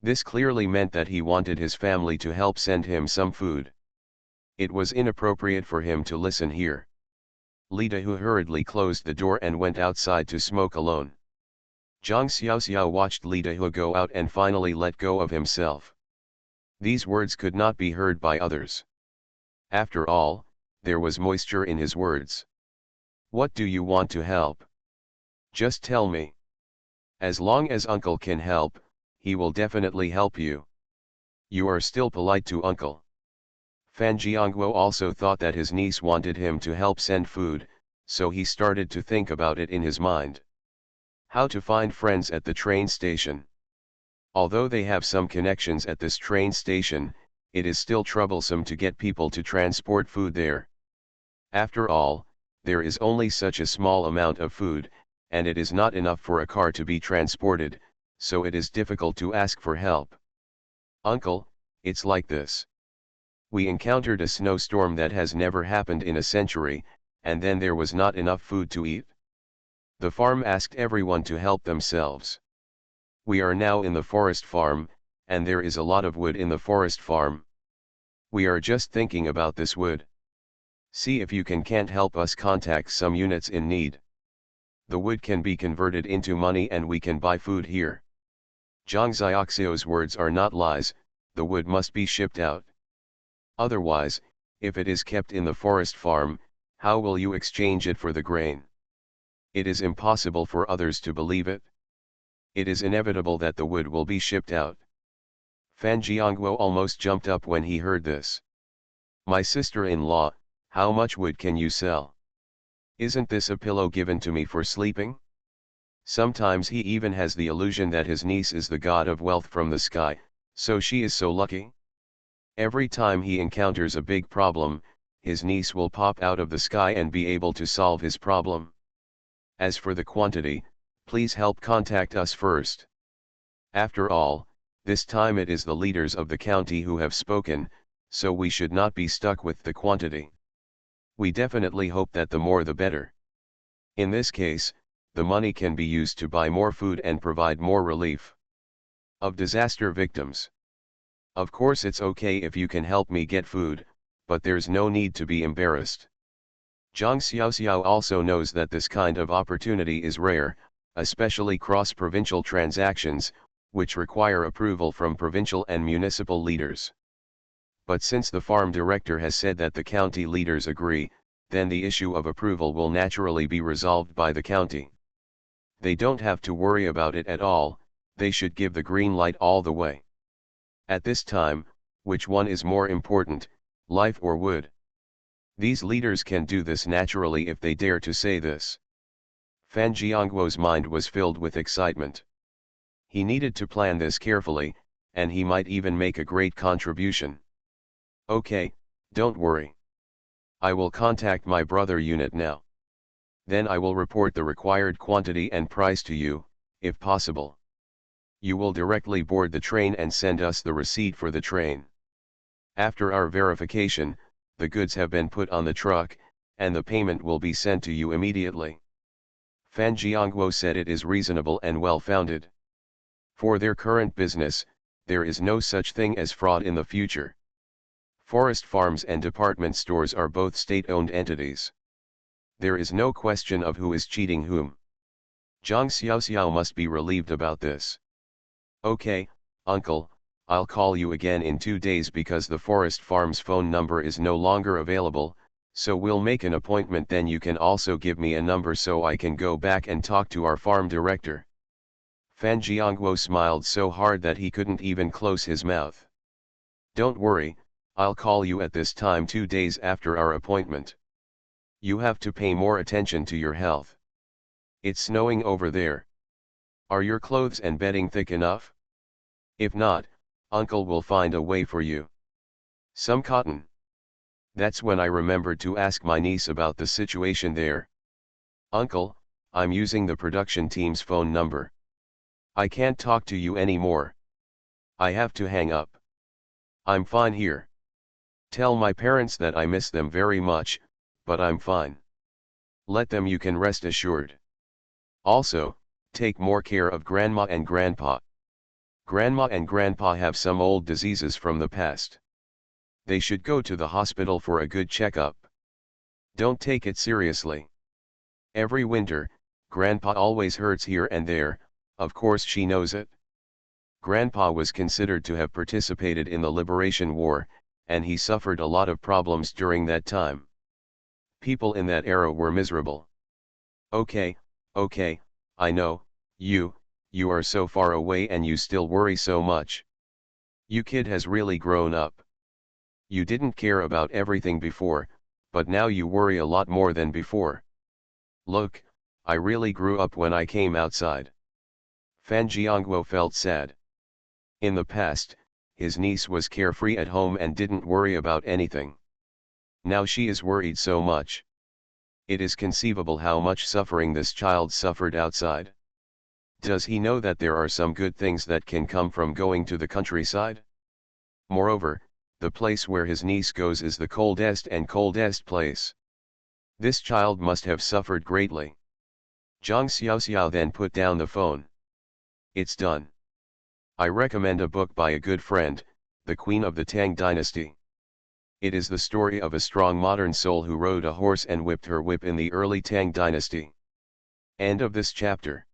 S1: This clearly meant that he wanted his family to help send him some food. It was inappropriate for him to listen here. Li Dehu hurriedly closed the door and went outside to smoke alone. Zhang Xiaoxiao watched Li Dehu go out and finally let go of himself. These words could not be heard by others. After all, there was moisture in his words. What do you want to help? Just tell me. As long as uncle can help, he will definitely help you. You are still polite to uncle. Fan Jiangguo also thought that his niece wanted him to help send food, so he started to think about it in his mind. How to find friends at the train station. Although they have some connections at this train station, it is still troublesome to get people to transport food there. After all, there is only such a small amount of food, and it is not enough for a car to be transported, so it is difficult to ask for help. Uncle, it's like this. We encountered a snowstorm that has never happened in a century, and then there was not enough food to eat. The farm asked everyone to help themselves. We are now in the forest farm, and there is a lot of wood in the forest farm. We are just thinking about this wood. See if you can't help us contact some units in need. The wood can be converted into money and we can buy food here. Zhang Xiaoxiu's words are not lies, the wood must be shipped out. Otherwise, if it is kept in the forest farm, how will you exchange it for the grain? It is impossible for others to believe it. It is inevitable that the wood will be shipped out. Fan Jiangguo almost jumped up when he heard this. My sister-in-law, how much wood can you sell? Isn't this a pillow given to me for sleeping? Sometimes he even has the illusion that his niece is the god of wealth from the sky, so she is so lucky. Every time he encounters a big problem, his niece will pop out of the sky and be able to solve his problem. As for the quantity, please help contact us first. After all, this time it is the leaders of the county who have spoken, so we should not be stuck with the quantity. We definitely hope that the more the better. In this case, the money can be used to buy more food and provide more relief of disaster victims. Of course it's okay if you can help me get food, but there's no need to be embarrassed. Zhang Xiaoxiao also knows that this kind of opportunity is rare, especially cross-provincial transactions, which require approval from provincial and municipal leaders. But since the farm director has said that the county leaders agree, then the issue of approval will naturally be resolved by the county. They don't have to worry about it at all, they should give the green light all the way. At this time, which one is more important, life or wood? These leaders can do this naturally if they dare to say this. Fan Jiangguo's mind was filled with excitement. He needed to plan this carefully, and he might even make a great contribution. Okay, don't worry. I will contact my brother unit now. Then I will report the required quantity and price to you, if possible. You will directly board the train and send us the receipt for the train. After our verification, the goods have been put on the truck, and the payment will be sent to you immediately. Fan Jiangguo said it is reasonable and well-founded. For their current business, there is no such thing as fraud in the future. Forest farms and department stores are both state-owned entities. There is no question of who is cheating whom. Zhang Xiaoxiao must be relieved about this. Okay, uncle, I'll call you again in 2 days because the forest farm's phone number is no longer available, so we'll make an appointment, then you can also give me a number so I can go back and talk to our farm director. Fan Jiangguo smiled so hard that he couldn't even close his mouth. Don't worry, I'll call you at this time 2 days after our appointment. You have to pay more attention to your health. It's snowing over there. Are your clothes and bedding thick enough? If not, Uncle will find a way for you. Some cotton. That's when I remembered to ask my niece about the situation there. Uncle, I'm using the production team's phone number. I can't talk to you anymore. I have to hang up. I'm fine here. Tell my parents that I miss them very much, but I'm fine. Let them, you can rest assured. Also, take more care of Grandma and Grandpa. Grandma and Grandpa have some old diseases from the past. They should go to the hospital for a good checkup. Don't take it seriously. Every winter, Grandpa always hurts here and there, of course she knows it. Grandpa was considered to have participated in the Liberation War, and he suffered a lot of problems during that time. People in that era were miserable. Okay, I know, you are so far away and you still worry so much. You kid has really grown up. You didn't care about everything before, but now you worry a lot more than before. Look, I really grew up when I came outside. Fan Jiangguo felt sad. In the past, his niece was carefree at home and didn't worry about anything. Now she is worried so much. It is conceivable how much suffering this child suffered outside. Does he know that there are some good things that can come from going to the countryside? Moreover, the place where his niece goes is the coldest and coldest place. This child must have suffered greatly. Zhang Xiaoxiao then put down the phone. It's done. I recommend a book by a good friend, the Queen of the Tang Dynasty. It is the story of a strong modern soul who rode a horse and whipped her whip in the early Tang Dynasty. End of this chapter.